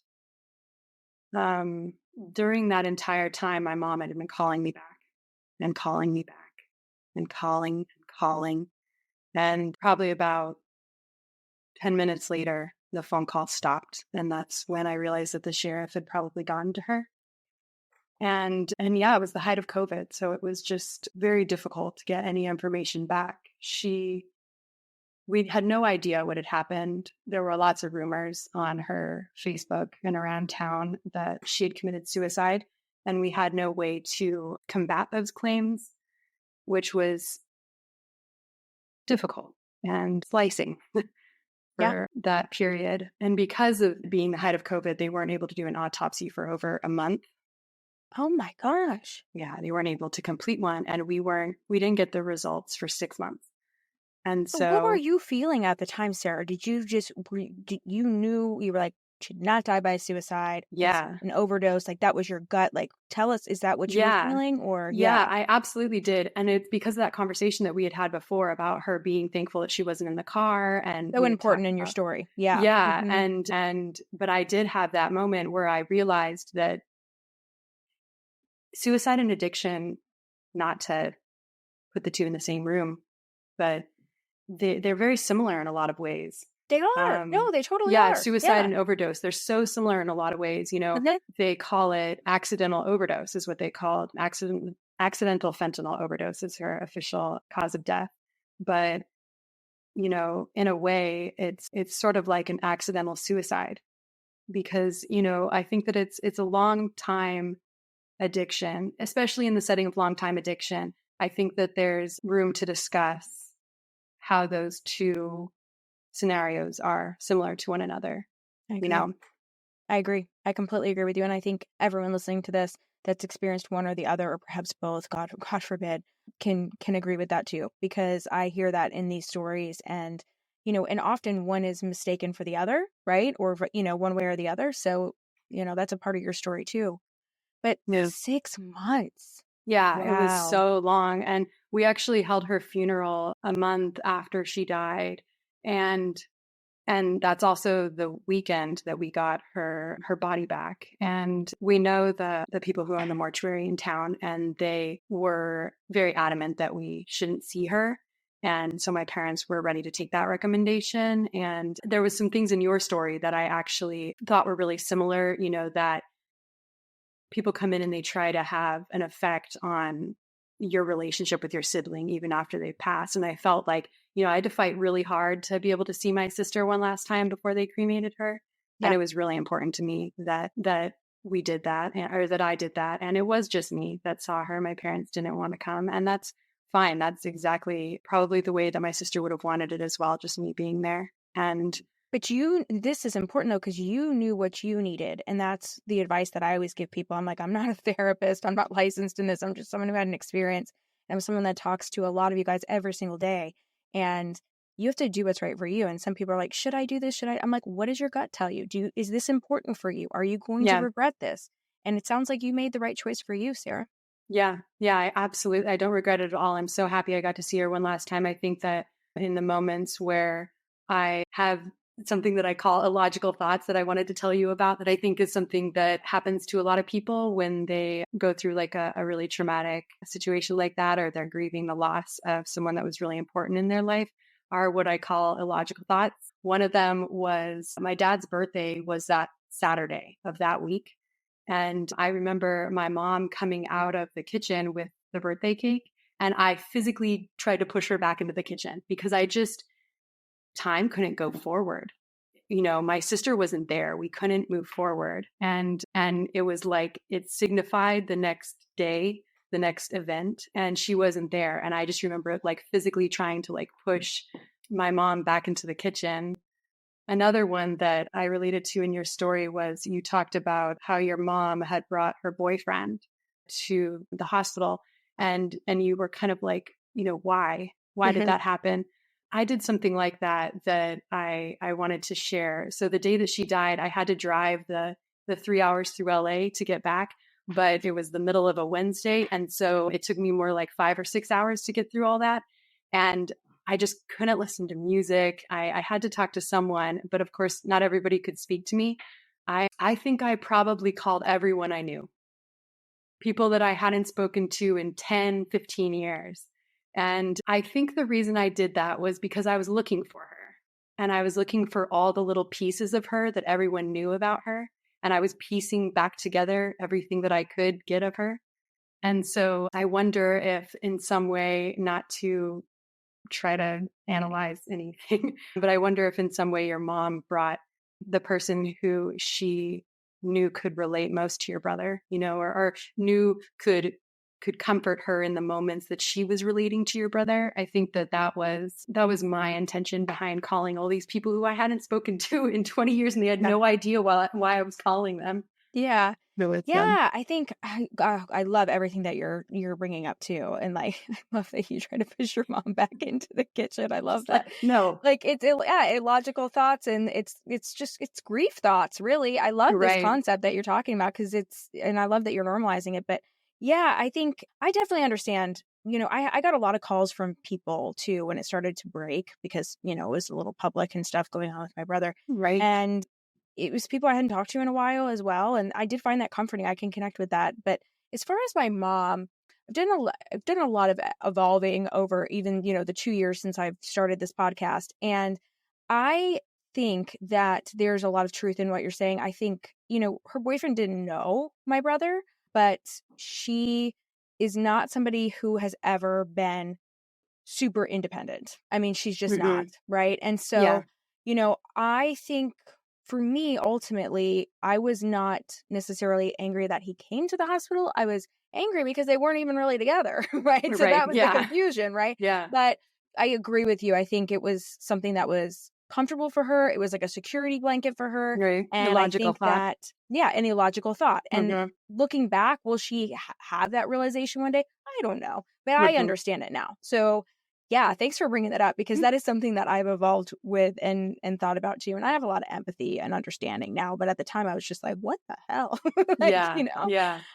during that entire time, my mom had been calling me back and calling me back and calling and calling. And probably about 10 minutes later, the phone call stopped. And that's when I realized that the sheriff had probably gotten to her. And yeah, it was the height of COVID. So it was just very difficult to get any information back. We had no idea what had happened. There were lots of rumors on her Facebook and around town that she had committed suicide. And we had no way to combat those claims, which was difficult and slicing for that period. And because of being the height of COVID, they weren't able to do an autopsy for over a month. Oh my gosh. Yeah, they weren't able to complete one. And we didn't get the results for 6 months. And so what were you feeling at the time, Sarah? Did you you knew you were like, should not die by suicide? Yeah. An overdose. Like that was your gut. Like, tell us, is that what you were feeling? Or yeah, I absolutely did. And it's because of that conversation that we had before about her being thankful that she wasn't in the car. And so important in your story. Yeah. Yeah. Mm-hmm. But I did have that moment where I realized that suicide and addiction, not to put the two in the same room, but they're very similar in a lot of ways. They are. No, they totally are. Yeah, suicide and overdose. They're so similar in a lot of ways. You know, they call it accidental overdose is what they call it. Accidental fentanyl overdose is her official cause of death. But, you know, in a way, it's sort of like an accidental suicide because, you know, I think that it's a long time addiction, especially in the setting of long time addiction. I think that there's room to discuss how those two scenarios are similar to one another. You know, I agree. I completely agree with you. And I think everyone listening to this that's experienced one or the other, or perhaps both, God forbid, can agree with that too, because I hear that in these stories and, you know, and often one is mistaken for the other, right? Or, you know, one way or the other. So, you know, that's a part of your story too. But 6 months. Yeah, wow. It was so long. And we actually held her funeral a month after she died. And that's also the weekend that we got her body back. And we know the people who own the mortuary in town, and they were very adamant that we shouldn't see her. And so my parents were ready to take that recommendation. And there was some things in your story that I actually thought were really similar, you know, that people come in and they try to have an effect on your relationship with your sibling even after they've passed. And I felt like, you know, I had to fight really hard to be able to see my sister one last time before they cremated her. Yeah. And it was really important to me that we did that, or that I did that. And it was just me that saw her. My parents didn't want to come. And that's fine. That's exactly probably the way that my sister would have wanted it as well, just me being there. But this is important though, because you knew what you needed. And that's the advice that I always give people. I'm like, I'm not a therapist. I'm not licensed in this. I'm just someone who had an experience. I'm someone that talks to a lot of you guys every single day, and you have to do what's right for you. And some people are like, should I do this? Should I? I'm like, what does your gut tell you? Is this important for you? Are you going to Yeah. regret this? And it sounds like you made the right choice for you, Sarah. Yeah. Yeah. I don't regret it at all. I'm so happy I got to see her one last time. I think that in the moments where I have something that I call illogical thoughts that I wanted to tell you about, that I think is something that happens to a lot of people when they go through like a really traumatic situation like that, or they're grieving the loss of someone that was really important in their life, are what I call illogical thoughts. One of them was my dad's birthday was that Saturday of that week. And I remember my mom coming out of the kitchen with the birthday cake, and I physically tried to push her back into the kitchen because time couldn't go forward. My sister wasn't there. We couldn't move forward. And it was like it signified the next day, the next event, and she wasn't there. And I just remember like physically trying to like push my mom back into the kitchen. Another one that I related to in your story was you talked about how your mom had brought her boyfriend to the hospital, and you were kind of like, why did that happen? I did something like that I wanted to share. So the day that she died, I had to drive the 3 hours through LA to get back, but it was the middle of a Wednesday, and so it took me more like 5 or 6 hours to get through all that. And I just couldn't listen to music. I had to talk to someone, but of course, not everybody could speak to me. I think I probably called everyone I knew, people that I hadn't spoken to in 10, 15 years. And I think the reason I did that was because I was looking for her. And I was looking for all the little pieces of her that everyone knew about her. And I was piecing back together everything that I could get of her. And so I wonder if in some way, not to try to analyze anything, but I wonder if in some way your mom brought the person who she knew could relate most to your brother, or knew could comfort her in the moments that she was relating to your brother. I think that was my intention behind calling all these people who I hadn't spoken to in 20 years, and they had no idea why I was calling them. Yeah. Yeah, I think I love everything that you're bringing up too, and like I love that you try to push your mom back into the kitchen. I love that. No, like it's illogical thoughts, and it's grief thoughts. Really, I love this concept that you're talking about because and I love that you're normalizing it. But yeah, I think I definitely understand. I got a lot of calls from people too when it started to break because it was a little public and stuff going on with my brother, right, and it was people I hadn't talked to in a while as well. And I did find that comforting. I can connect with that. But as far as my mom, I've done a lot of evolving over even, the 2 years since I've started this podcast. And I think that there's a lot of truth in what you're saying. I think, her boyfriend didn't know my brother, but she is not somebody who has ever been super independent. I mean, she's just not, right? And so, I think for me, ultimately, I was not necessarily angry that he came to the hospital. I was angry because they weren't even really together, right? So that was the confusion, right? Yeah. But I agree with you. I think it was something that was comfortable for her. It was like a security blanket for her. Right. And I think that, any illogical thought. And looking back, will she have that realization one day? I don't know, but I understand it now. So yeah, thanks for bringing that up because that is something that I've evolved with and thought about too. And I have a lot of empathy and understanding now, but at the time I was just like, what the hell? And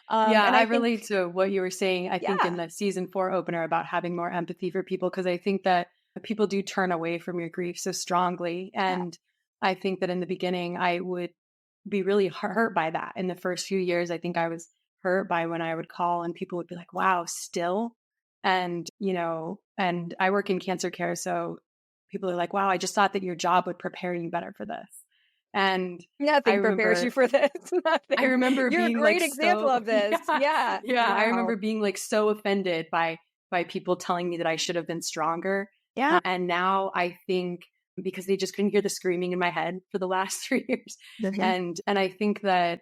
I relate to what you were saying. I think in the season 4 opener about having more empathy for people, because I think that people do turn away from your grief so strongly. And I think that in the beginning, I would be really hurt by that. In the first few years, I think I was hurt by when I would call and people would be like, wow, still? And, and I work in cancer care. So people are like, wow, I just thought that your job would prepare you better for this. And nothing prepares you for this. Nothing. I remember you're being a great example of this. Yeah. Wow. I remember being like so offended by people telling me that I should have been stronger. Yeah. And now I think because they just couldn't hear the screaming in my head for the last 3 years. And I think that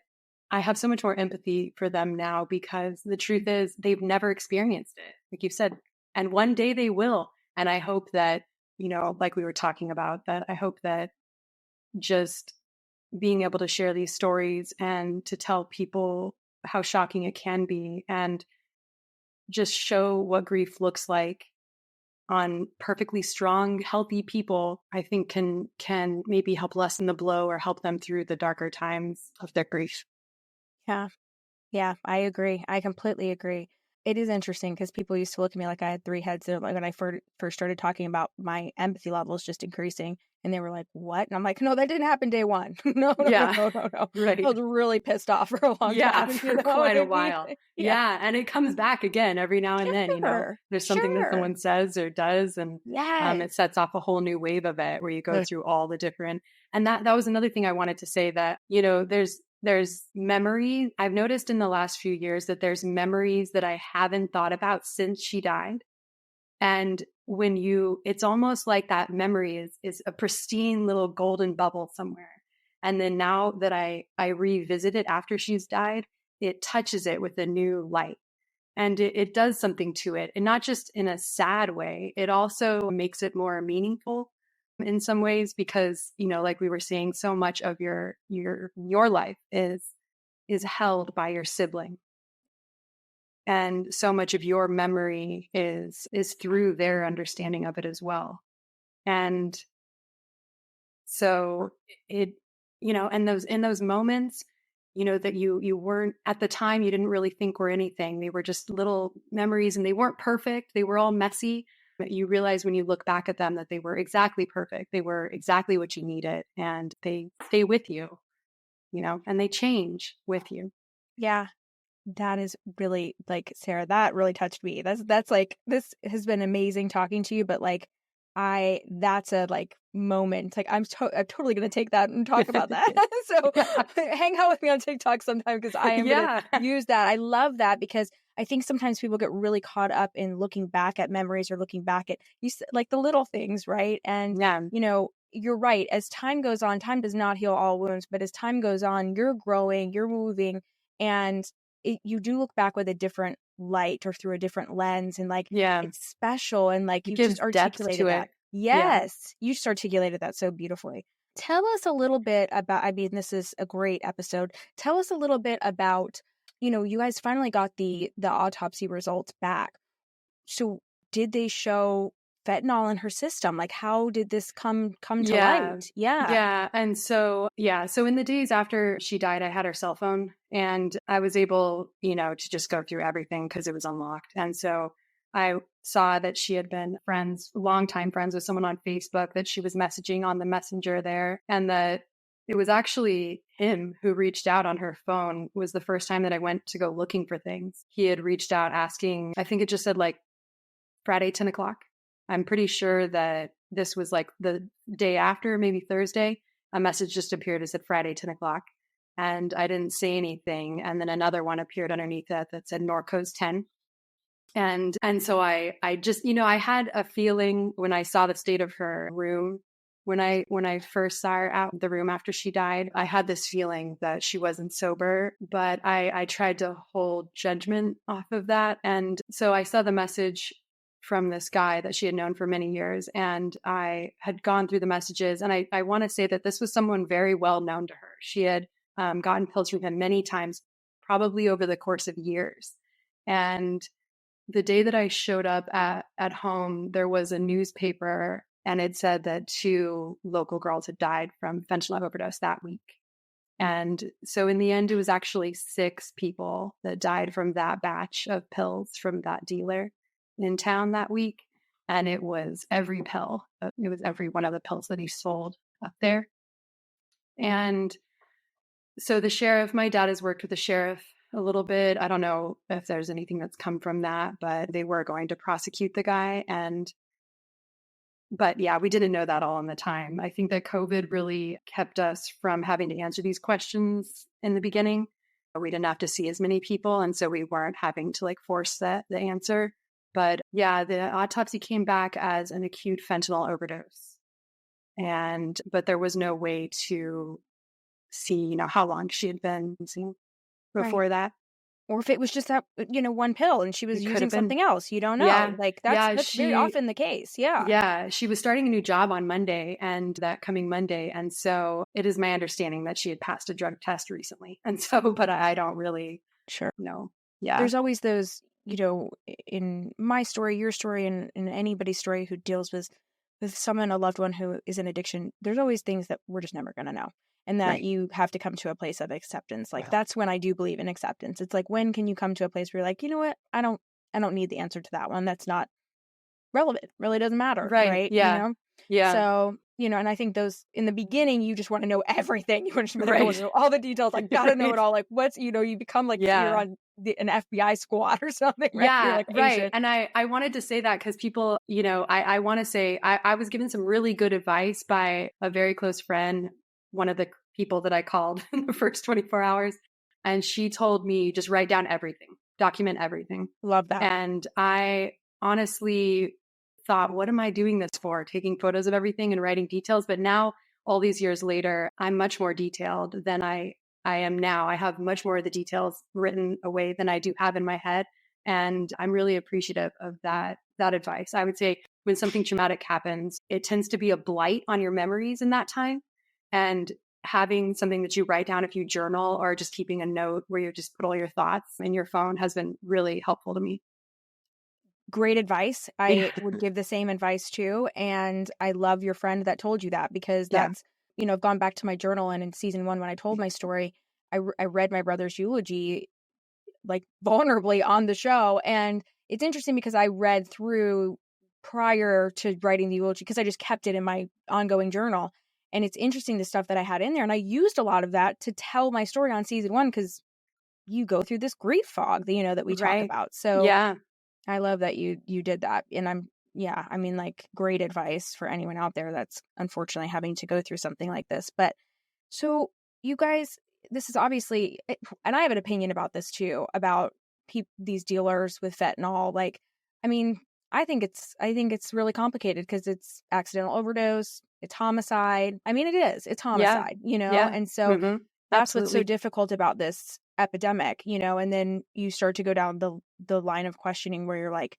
I have so much more empathy for them now because the truth is they've never experienced it, like you said, and one day they will. And I hope that, like we were talking about, that I hope that just being able to share these stories and to tell people how shocking it can be and just show what grief looks like on perfectly strong, healthy people, I think can maybe help lessen the blow or help them through the darker times of their grief. Yeah. Yeah, I agree. I completely agree. It is interesting because people used to look at me like I had three heads. Like when I first started talking about my empathy levels just increasing, and they were like, "What?" And I'm like, "No, that didn't happen day one. No, no, Yeah. no, no, no." Right. I was really pissed off for a long Yeah, time. for You know quite what a I mean? while. Yeah, Yeah, and it comes back again every now and then, sure, There's something that sure. someone says or does, and Yes. it sets off a whole new wave of it where you go through all the different. And that was another thing I wanted to say, that, there's memory. I've noticed in the last few years that there's memories that I haven't thought about since she died. And it's almost like that memory is a pristine little golden bubble somewhere. And then now that I revisit it after she's died, it touches it with a new light. And it does something to it. And not just in a sad way, it also makes it more meaningful in some ways, because, like we were saying, so much of your life is held by your sibling. And so much of your memory is through their understanding of it as well. And so and in those moments, that you weren't at the time, you didn't really think were anything. They were just little memories, and they weren't perfect. They were all messy. But you realize when you look back at them that they were exactly perfect. They were exactly what you needed, and they stay with you, and they change with you. Yeah. That is really, like, Sarah, that really touched me. That's like, this has been amazing talking to you, but like, that's a like moment. Like, I'm totally going to take that and talk about that. So hang out with me on TikTok sometime, because I am going to use that. I love that, because I think sometimes people get really caught up in looking back at memories or looking back at like the little things, right? And, you're right. As time goes on, time does not heal all wounds, but as time goes on, you're growing, you're moving, and you do look back with a different light or through a different lens, and like, it's special, and like, you just articulated that. Yes, you just articulated that so beautifully. Tell us a little bit about, I mean, this is a great episode. Tell us a little bit about, you guys finally got the autopsy results back. So did they show fentanyl in her system? Like, how did this come to light? Yeah. And so in the days after she died, I had her cell phone, and I was able, to just go through everything because it was unlocked. And so I saw that she had been longtime friends with someone on Facebook, that she was messaging on the messenger there, and that it was actually him who reached out on her phone. Was the first time that I went to go looking for things. He had reached out asking, I think it just said like Friday, 10 o'clock. I'm pretty sure that this was like the day after, maybe Thursday. A message just appeared that said Friday, 10 o'clock. And I didn't say anything. And then another one appeared underneath that said Norco's 10. And so I just, I had a feeling when I saw the state of her room, when I first saw her out of the room after she died, I had this feeling that she wasn't sober, but I tried to hold judgment off of that. And so I saw the message from this guy that she had known for many years, and I had gone through the messages, and I want to say that this was someone very well known to her. She had gotten pills from him many times, probably over the course of years. And the day that I showed up at home, there was a newspaper, and it said that 2 local girls had died from fentanyl overdose that week. And so in the end, it was actually 6 people that died from that batch of pills from that dealer in town that week. And it was every pill. It was every one of the pills that he sold up there. And so the sheriff, my dad has worked with the sheriff a little bit. I don't know if there's anything that's come from that, but they were going to prosecute the guy. But yeah, we didn't know that all in the time. I think that COVID really kept us from having to answer these questions in the beginning. We didn't have to see as many people, and so we weren't having to like force the answer. But yeah, the autopsy came back as an acute fentanyl overdose. But there was no way to see, how long she had been using before that. Or if it was just that, one pill and she was using something else, you don't know. Yeah. Like that's very often the case. Yeah. Yeah. She was starting a new job on Monday, and that coming Monday. And so it is my understanding that she had passed a drug test recently. And so, but I don't really know. Yeah. There's always those, in my story, your story, and in anybody's story who deals with someone, a loved one who is in addiction, there's always things that we're just never going to know. And that Right. you have to come to a place of acceptance. Like, that's when I do believe in acceptance. It's like, when can you come to a place where you're like, you know what? I don't need the answer to that one. That's not relevant. Really doesn't matter. Right. Yeah. Yeah. So, and I think those in the beginning, you just want to know everything. You want to Right. know all the details. I got to know it all. Like, what's, you become like you're on an FBI squad or something. Right? Yeah. You're like right. agent. And I wanted to say that because people, I want to say I was given some really good advice by a very close friend, one of the people that I called in the first 24 hours. And she told me, just write down everything, document everything. Love that. And I honestly thought, what am I doing this for? Taking photos of everything and writing details. But now, all these years later, I'm much more detailed than I am now. I have much more of the details written away than I do have in my head. And I'm really appreciative of that advice. I would say when something traumatic happens, it tends to be a blight on your memories in that time. And having something that you write down, if you journal or just keeping a note where you just put all your thoughts in your phone, has been really helpful to me. Great advice. I would give the same advice too. And I love your friend that told you that, because that's, I've gone back to my journal, and in season 1, when I told my story, I read my brother's eulogy like vulnerably on the show. And it's interesting because I read through prior to writing the eulogy, because I just kept it in my ongoing journal. And it's interesting the stuff that I had in there. And I used a lot of that to tell my story on season 1, because you go through this grief fog that, that we talk about. So I love that you did that. And great advice for anyone out there that's unfortunately having to go through something like this. But so you guys, this is obviously, and I have an opinion about this too, about these dealers with fentanyl. Like, I think it's really complicated, because it's accidental overdose, it's homicide. It's homicide, and so that's what's so difficult about this epidemic, and then you start to go down the line of questioning where you're like,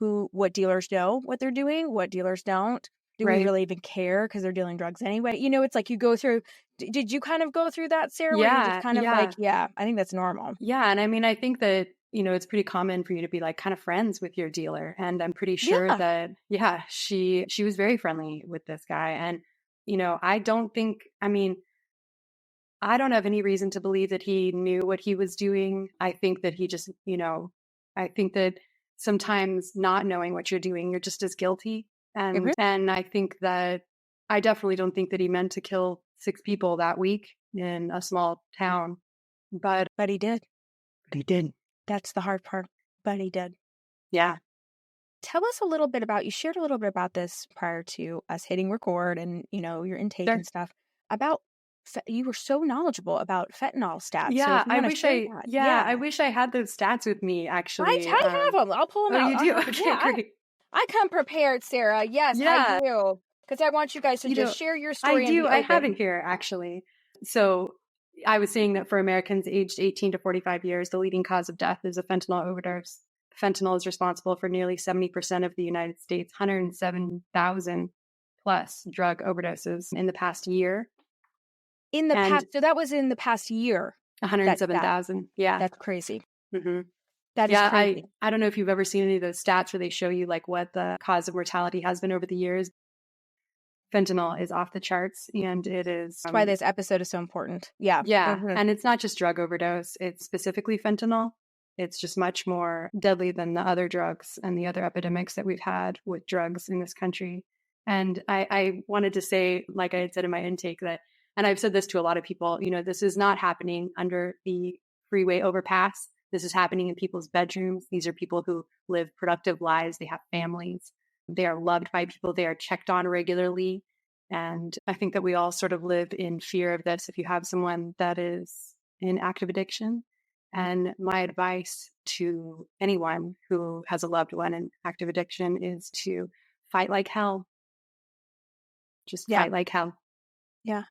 what dealers know what they're doing, what dealers don't. Do we really even care, because they're dealing drugs anyway? It's like you go through. Did you kind of go through that, Sarah? Where you're just kind of like, I think that's normal. Yeah. And I think that, it's pretty common for you to be like kind of friends with your dealer. And I'm pretty sure that, she was very friendly with this guy. And, I don't have any reason to believe that he knew what he was doing. I think that he just, I think that sometimes not knowing what you're doing, you're just as guilty. And I think that I definitely don't think that he meant to kill 6 people that week in a small town. But he did. That's the hard part. But he did. Yeah. Tell us a little bit you shared a little bit about this prior to us hitting record, and, your intake and stuff about, you were so knowledgeable about fentanyl stats. Yeah, so I wish I had those stats with me, actually. I have them. I'll pull them out. You do? Okay, great. I come prepared, Sarah. Yes, I do. Because I want you guys to just share your story. I do. I have it here, actually. So I was saying that for Americans aged 18 to 45 years, the leading cause of death is a fentanyl overdose. Fentanyl is responsible for nearly 70% of the United States, 107,000 plus drug overdoses in the past year. So that was in the past year. 107,000. Yeah. That's crazy. Mm-hmm. That is crazy. I don't know if you've ever seen any of those stats where they show you like what the cause of mortality has been over the years. Fentanyl is off the charts, and it is. That's why this episode is so important. Yeah. Yeah. And it's not just drug overdose. It's specifically fentanyl. It's just much more deadly than the other drugs and the other epidemics that we've had with drugs in this country. And I wanted to say, like I had said in my intake, that, and I've said this to a lot of people, this is not happening under the freeway overpass. This is happening in people's bedrooms. These are people who live productive lives. They have families. They are loved by people. They are checked on regularly. And I think that we all sort of live in fear of this if you have someone that is in active addiction. And my advice to anyone who has a loved one in active addiction is to fight like hell. Just fight like hell. Yeah.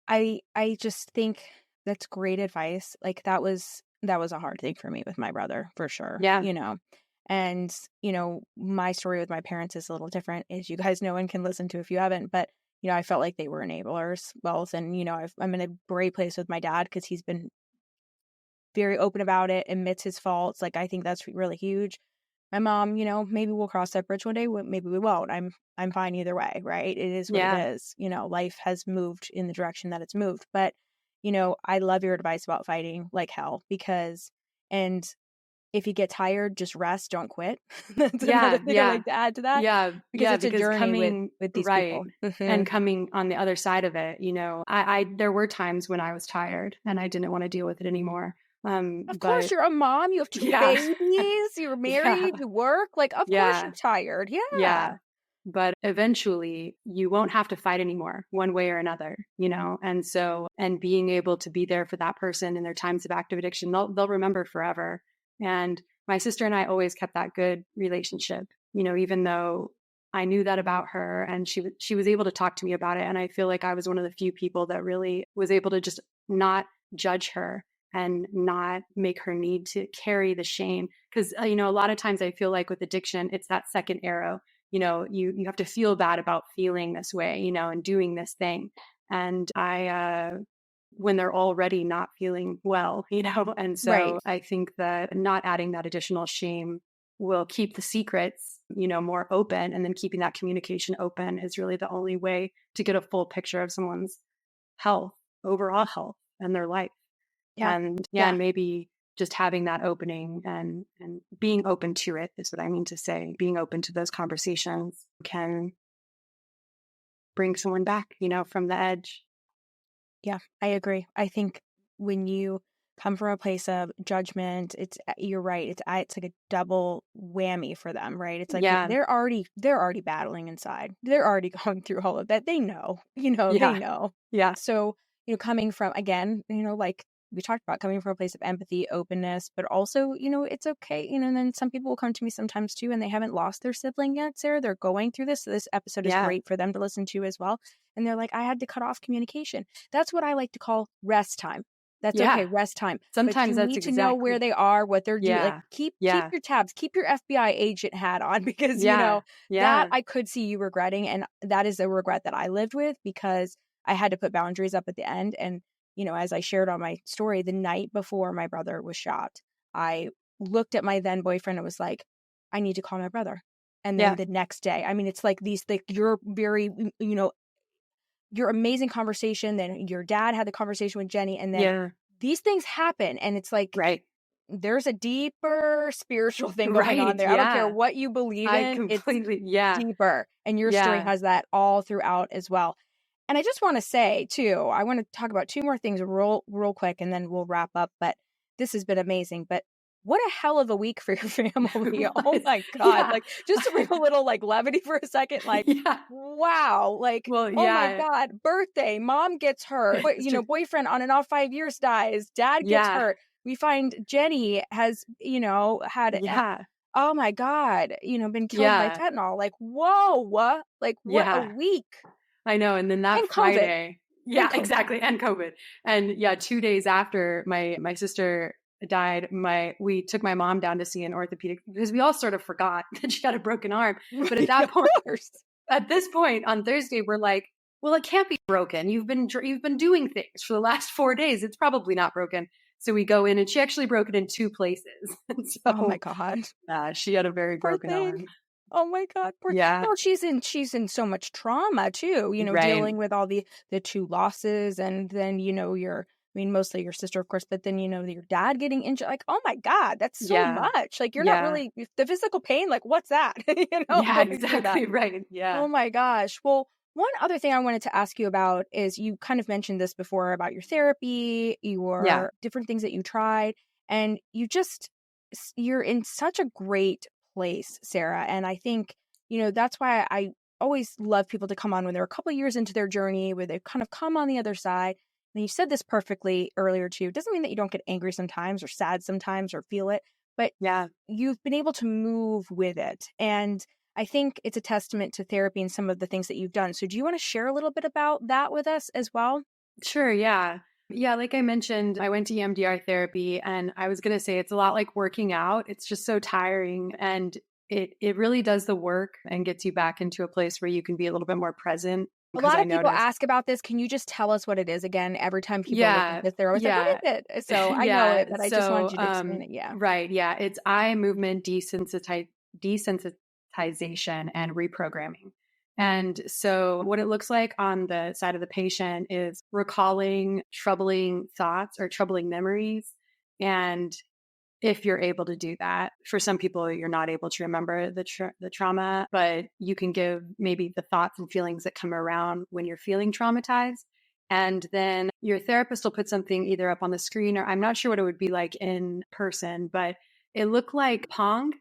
I just think that's great advice. Like that was a hard thing for me with my brother, for sure. Yeah. And, my story with my parents is a little different, as you guys know and can listen to if you haven't. But, I felt like they were enablers both. And, I'm in a great place with my dad, because he's been very open about it, admits his faults. Like, I think that's really huge. My mom, maybe we'll cross that bridge one day. Maybe we won't. I'm fine either way, right? It is what it is. Life has moved in the direction that it's moved. But, I love your advice about fighting like hell and if you get tired, just rest, don't quit. That's another thing I like to add to that. Because it's a journey with these people. And coming on the other side of it, there were times when I was tired and I didn't want to deal with it anymore. Of course, you're a mom. You have 2 babies. You're married. You work. Like, of course you're tired. Yeah. But eventually you won't have to fight anymore one way or another, and being able to be there for that person in their times of active addiction, they'll remember forever. And my sister and I always kept that good relationship, even though I knew that about her and she was able to talk to me about it. And I feel like I was one of the few people that really was able to just not judge her and not make her need to carry the shame. Because, a lot of times I feel like with addiction, it's that second arrow. You have to feel bad about feeling this way, and doing this thing. And when they're already not feeling well, and so I think that not adding that additional shame will keep the secrets, more open, and then keeping that communication open is really the only way to get a full picture of someone's overall health and their life. And maybe just having that opening and being open to it is what I mean to say. Being open to those conversations can bring someone back, from the edge. Yeah, I agree. I think when you come from a place of judgment, you're right. It's like a double whammy for them, right? It's like they're already battling inside. They're already going through all of that. They know, they know. Yeah. So, coming from, again, like we talked about, coming from a place of empathy, openness, but also, it's okay. And then some people will come to me sometimes too, and they haven't lost their sibling yet, Sarah. They're going through this. So this episode is great for them to listen to as well. And they're like, I had to cut off communication. That's what I like to call rest time. That's okay, rest time. Sometimes but you need to know where they are, what they're doing. Like, keep your tabs, keep your FBI agent hat on, because that I could see you regretting, and that is a regret that I lived with because I had to put boundaries up at the end. And as I shared on my story, the night before my brother was shot, I looked at my then boyfriend and was like, I need to call my brother. And then the next day, I mean, it's like you're very, your amazing conversation. Then your dad had the conversation with Jenni, and then these things happen. And it's like, there's a deeper spiritual thing going on there. I don't care what you believe in. It's deeper. And your story has that all throughout as well. And I just want to say too, I want to talk about 2 more things real quick, and then we'll wrap up. But this has been amazing. But what a hell of a week for your family. Oh my God. Like, just to bring a little levity for a second, wow. Like, oh my God, birthday, mom gets hurt. Boyfriend on and off 5 years dies. Dad gets hurt. We find Jenni has, had, oh my God, been killed by fentanyl. Like, whoa, what a week. I know. And then that and Friday. COVID. Yeah, exactly. And COVID. And 2 days after my sister died, we took my mom down to see an orthopedic, because we all sort of forgot that she had a broken arm. But at that point, at this point on Thursday, we're like, well, it can't be broken. You've been doing things for the last 4 days. It's probably not broken. So we go in, and she actually broke it in 2 places. And so, oh my God. She had a very broken arm. Oh my God. Well, she's in so much trauma too, dealing with all the 2 losses, and then, mostly your sister, of course, but then, your dad getting injured. Like, oh my God, that's so much. Like, you're not really, the physical pain, like, what's that? Exactly. Right. Yeah. Oh my gosh. Well, one other thing I wanted to ask you about is, you kind of mentioned this before about your therapy, your different things that you tried, and you're in such a great place, Sarah. And I think, that's why I always love people to come on when they're a couple of years into their journey, where they've kind of come on the other side. And you said this perfectly earlier too. It doesn't mean that you don't get angry sometimes or sad sometimes or feel it, but you've been able to move with it. And I think it's a testament to therapy and some of the things that you've done. So do you want to share a little bit about that with us as well? Sure. Yeah. Yeah, like I mentioned, I went to EMDR therapy, and I was going to say it's a lot like working out. It's just so tiring, and it really does the work and gets you back into a place where you can be a little bit more present A because lot I of people noticed. ask about this. Can you just tell us what it is again? Every time people look at Yeah, this, they're always like, "What yeah, is it?" So I know yeah. it, but I just wanted So, you to explain it. Yeah. right, yeah, it's eye movement desensitization and reprogramming. And so, what it looks like on the side of the patient is recalling troubling thoughts or troubling memories. And if you're able to do that, for some people, you're not able to remember the trauma, but you can give maybe the thoughts and feelings that come around when you're feeling traumatized. And then your therapist will put something either up on the screen, or I'm not sure what it would be like in person, but it looked like Pong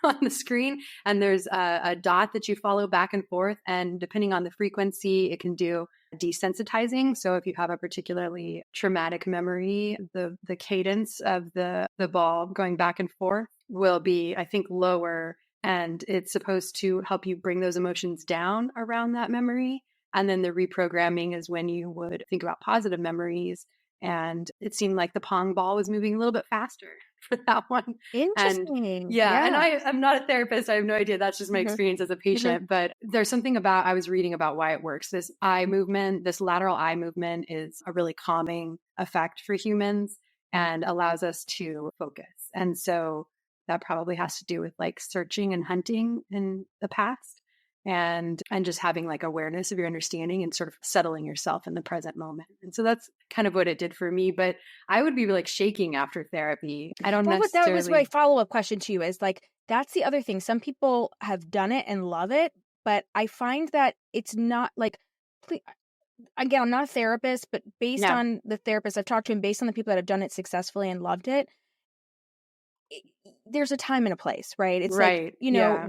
on the screen. And there's a dot that you follow back and forth. And depending on the frequency, it can do desensitizing. So if you have a particularly traumatic memory, the cadence of the ball going back and forth will be, I think, lower. And it's supposed to help you bring those emotions down around that memory. And then the reprogramming is when you would think about positive memories. And it seemed like the pong ball was moving a little bit faster for that one. And Interesting. yeah, and Yeah. I'm not a therapist. I have no idea. That's just my Mhm. experience as a patient. But there's something about, I was reading about why it works. This eye movement, this lateral eye movement is a really calming effect for humans and allows us to focus. And so that probably has to do with like searching and hunting in the past and just having like awareness of your understanding and sort of settling yourself in the present moment. And so that's kind of what it did for me. But I would be like shaking after therapy. I don't Well, that was my necessarily. follow-up question to you is like, that's the other thing. Some people have done it and love it, but I find that it's not like, again, I'm not a therapist, but based Yeah, on the therapists I've talked to and based on the people that have done it successfully and loved it, there's a time and a place, right? It's like, right. Yeah.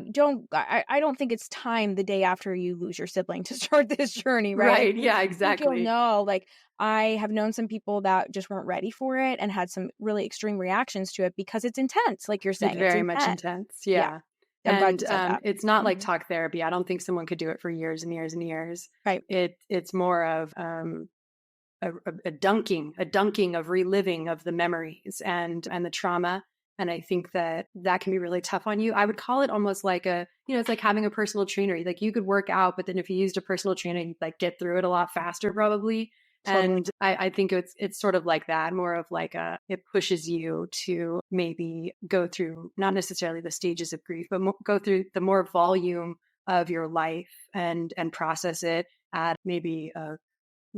I don't think it's time the day after you lose your sibling to start this journey, right? Right. Yeah, I think you'll exactly. know, like, I have known some people that just weren't ready for it and had some really extreme reactions to it because it's intense. Like you're It's saying, it's very much intense. intense. Yeah. Yeah. I'm glad And you said that. it's not like Mhm. talk therapy. I don't think someone could do it for years and years and years. Right. It's more of a dunking of reliving of the memories and the trauma. And I think that that can be really tough on you. I would call it almost like it's like having a personal trainer. Like you could work out, but then if you used a personal trainer, you'd like get through it a lot faster probably. Totally. And I think it's sort of like that, more of like it pushes you to maybe go through not necessarily the stages of grief, but go through the more volume of your life and process it at maybe a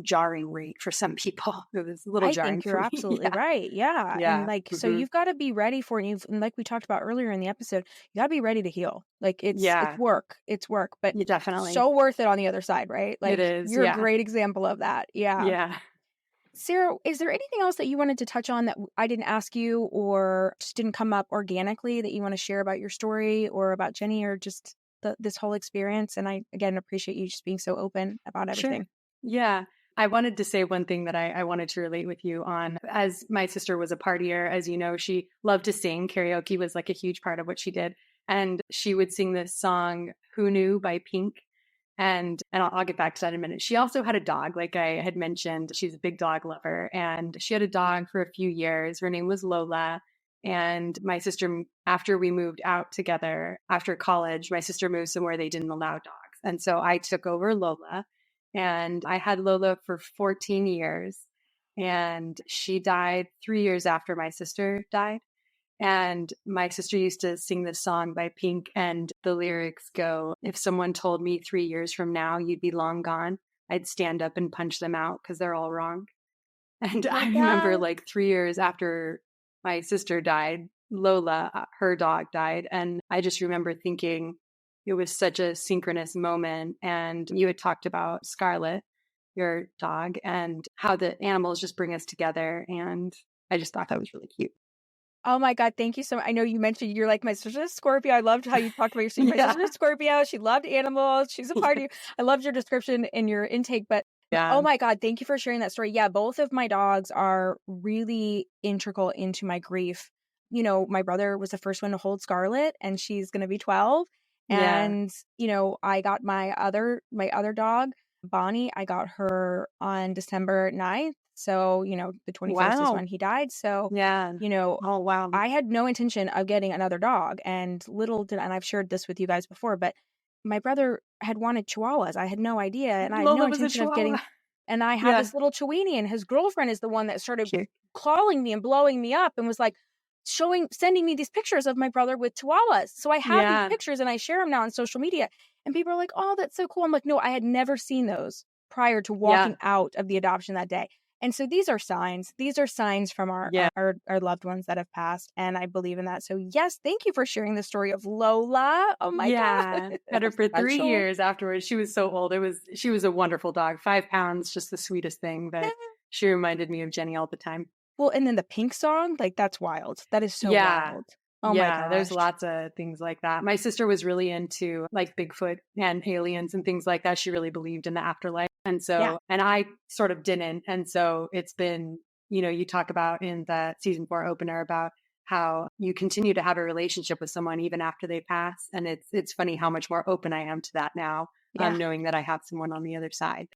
jarring rate for some people. It was a little I jarring think you're for me. absolutely Yeah. right. Yeah. And Yeah. like, so Hmm. you've got to be ready for it. And like we talked about earlier in the episode, you got to be ready to heal. Like it's Yeah. work. It's work, but Yeah, definitely. so worth it on the other side, right? It Like is. you're a Yeah. great example of that. Yeah. Yeah. Sarah, is there anything else that you wanted to touch on that I didn't ask you or just didn't come up organically that you want to share about your story or about Jenni or just this whole experience? And I, again, appreciate you just being so open about Sure. everything. Yeah. I wanted to say one thing that I wanted to relate with you on. As my sister was a partier, as you know, she loved to sing. Karaoke was like a huge part of what she did. And she would sing this song, Who Knew by Pink. And I'll get back to that in a minute. She also had a dog, like I had mentioned. She's a big dog lover. And she had a dog for a few years. Her name was Lola. And my sister, after we moved out together after college, my sister moved somewhere they didn't allow dogs. And so I took over Lola and I had Lola for 14 years. And she died 3 years after my sister died. And my sister used to sing this song by Pink, and the lyrics go, if someone told me 3 years from now you'd be long gone, I'd stand up and punch them out because they're all wrong. And Oh my I remember God. like 3 years after my sister died, Lola, her dog died. And I just remember thinking it was such a synchronous moment. And you had talked about Scarlet, your dog, and how the animals just bring us together. And I just thought that was really cute. Oh my God, thank you so much. I know you mentioned you're like, my sister's a Scorpio. I loved how you talked about my Yeah. sister's a Scorpio. She loved animals. She's a party. I loved your description and your intake, but Yeah. oh my God, thank you for sharing that story. Yeah, both of my dogs are really integral into my grief. You know, my brother was the first one to hold Scarlet and she's going to be 12. Yeah. And, you know, I got my other dog, Bonnie, I got her on December 9th. So, you know, the 21st is when Wow. he died. So, Yeah. you know, Oh, wow. I had no intention of getting another dog and and I've shared this with you guys before, but my brother had wanted chihuahuas. I had no idea, and I had no Lola was a intention of getting. chihuahua. And I had Yeah. this little Chiweenie, and his girlfriend is the one that started Cute. calling me and blowing me up, and was like sending me these pictures of my brother with chihuahuas. So I have these pictures, and I share them now on social media. And people are like, "Oh, that's so cool." I'm like, "No, I had never seen those prior to walking out of the adoption that day." And so these are signs. These are signs from our loved ones that have passed, and I believe in that. So yes, thank you for sharing the story of Lola. Oh my God. Had her for 3 years afterwards. She was so old. She was a wonderful dog. 5 pounds, just the sweetest thing. But she reminded me of Jenni all the time. Well, and then the Pink song, like that's wild. That is so wild. Oh my gosh. There's lots of things like that. My sister was really into like Bigfoot and aliens and things like that. She really believed in the afterlife. And so, and I sort of didn't. And so it's been, you talk about in the season 4 opener about how you continue to have a relationship with someone even after they pass. And it's funny how much more open I am to that now, knowing that I have someone on the other side,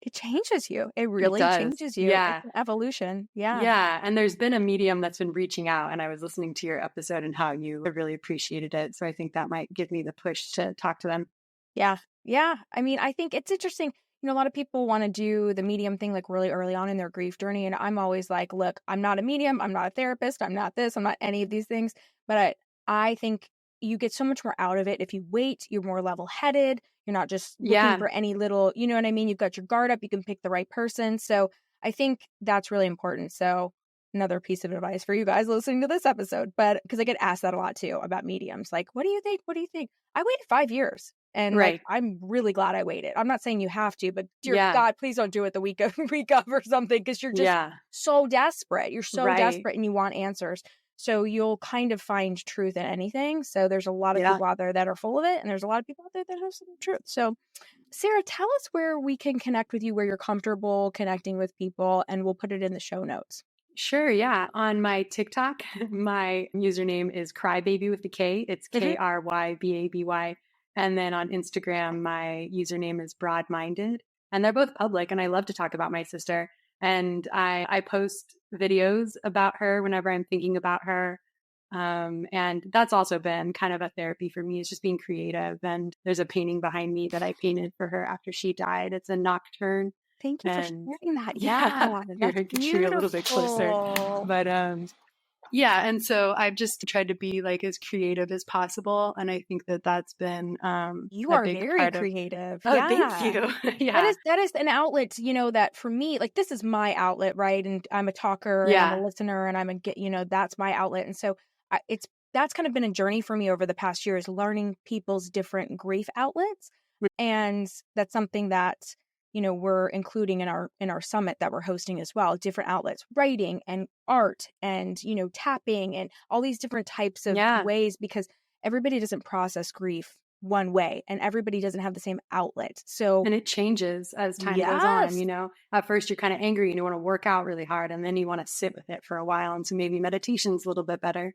It changes you. It really changes you. Yeah. It's an evolution. Yeah. Yeah. And there's been a medium that's been reaching out, and I was listening to your episode and how you really appreciated it. So I think that might give me the push to talk to them. Yeah. Yeah. I mean, I think it's interesting. A lot of people want to do the medium thing like really early on in their grief journey. And I'm always like, look, I'm not a medium. I'm not a therapist. I'm not this. I'm not any of these things. But I think you get so much more out of it if you wait. You're more level-headed. You're not just looking for any little, you know what I mean? You've got your guard up. You can pick the right person. So I think that's really important. So another piece of advice for you guys listening to this episode, but because I get asked that a lot too about mediums. Like, what do you think? What do you think? I waited 5 years. And like, I'm really glad I waited. I'm not saying you have to, but dear God, please don't do it the week of or something, because you're just so desperate. You're so desperate and you want answers. So you'll kind of find truth in anything. So there's a lot of people out there that are full of it, and there's a lot of people out there that have some truth. So Sarah, tell us where we can connect with you, where you're comfortable connecting with people, and we'll put it in the show notes. Sure, yeah. On my TikTok, my username is Crybaby with the K. It's KRYBABY. And then on Instagram, my username is Broadminded. And they're both public, and I love to talk about my sister. And I post videos about her whenever I'm thinking about her. And that's also been kind of a therapy for me, is just being creative. And there's a painting behind me that I painted for her after she died. It's a nocturne. Thank you for sharing that. Yeah, that's beautiful. A little bit closer. But yeah, and so I've just tried to be like as creative as possible, and I think that that's been you are very creative. Oh, thank you. Yeah, that is an outlet. That for me, like this is my outlet, right? And I'm a talker, and I'm a listener, and I'm that's my outlet. And so that's kind of been a journey for me over the past years, learning people's different grief outlets, and that's something that we're including in our summit that we're hosting as well. Different outlets, writing and art and, tapping and all these different types of ways, because everybody doesn't process grief one way and everybody doesn't have the same outlet. So, and it changes as time goes on, at first you're kind of angry and you want to work out really hard, and then you want to sit with it for a while. And so maybe meditation's a little bit better,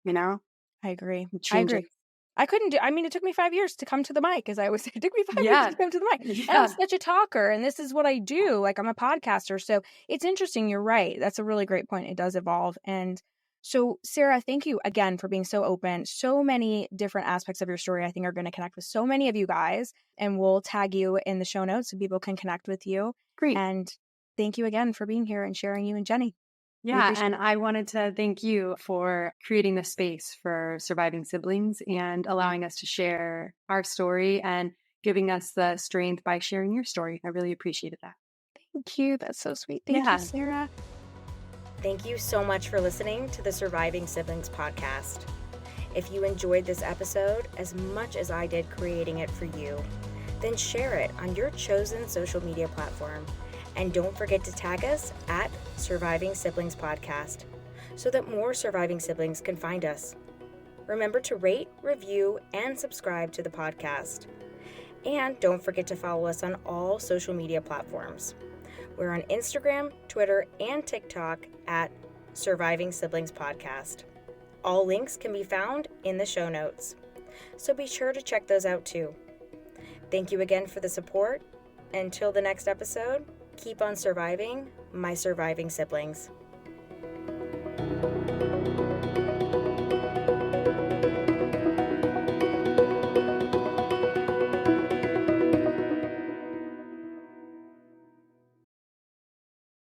I agree. It took me 5 years to come to the mic, as I always say. It took me 5 years to come to the mic. And I'm such a talker, and this is what I do. Like, I'm a podcaster. So it's interesting. You're right. That's a really great point. It does evolve. And so, Sarah, thank you again for being so open. So many different aspects of your story, I think, are going to connect with so many of you guys. And we'll tag you in the show notes so people can connect with you. Great. And thank you again for being here and sharing you and Jenni. Yeah, and I wanted to thank you for creating the space for surviving siblings and allowing us to share our story and giving us the strength by sharing your story. I really appreciated that. Thank you. That's so sweet. Thank you, Sarah. Thank you so much for listening to the Surviving Siblings podcast. If you enjoyed this episode as much as I did creating it for you, then share it on your chosen social media platform. And don't forget to tag us at Surviving Siblings Podcast so that more surviving siblings can find us. Remember to rate, review, and subscribe to the podcast. And don't forget to follow us on all social media platforms. We're on Instagram, Twitter, and TikTok at Surviving Siblings Podcast. All links can be found in the show notes, so be sure to check those out too. Thank you again for the support. Until the next episode, keep on surviving, my surviving siblings.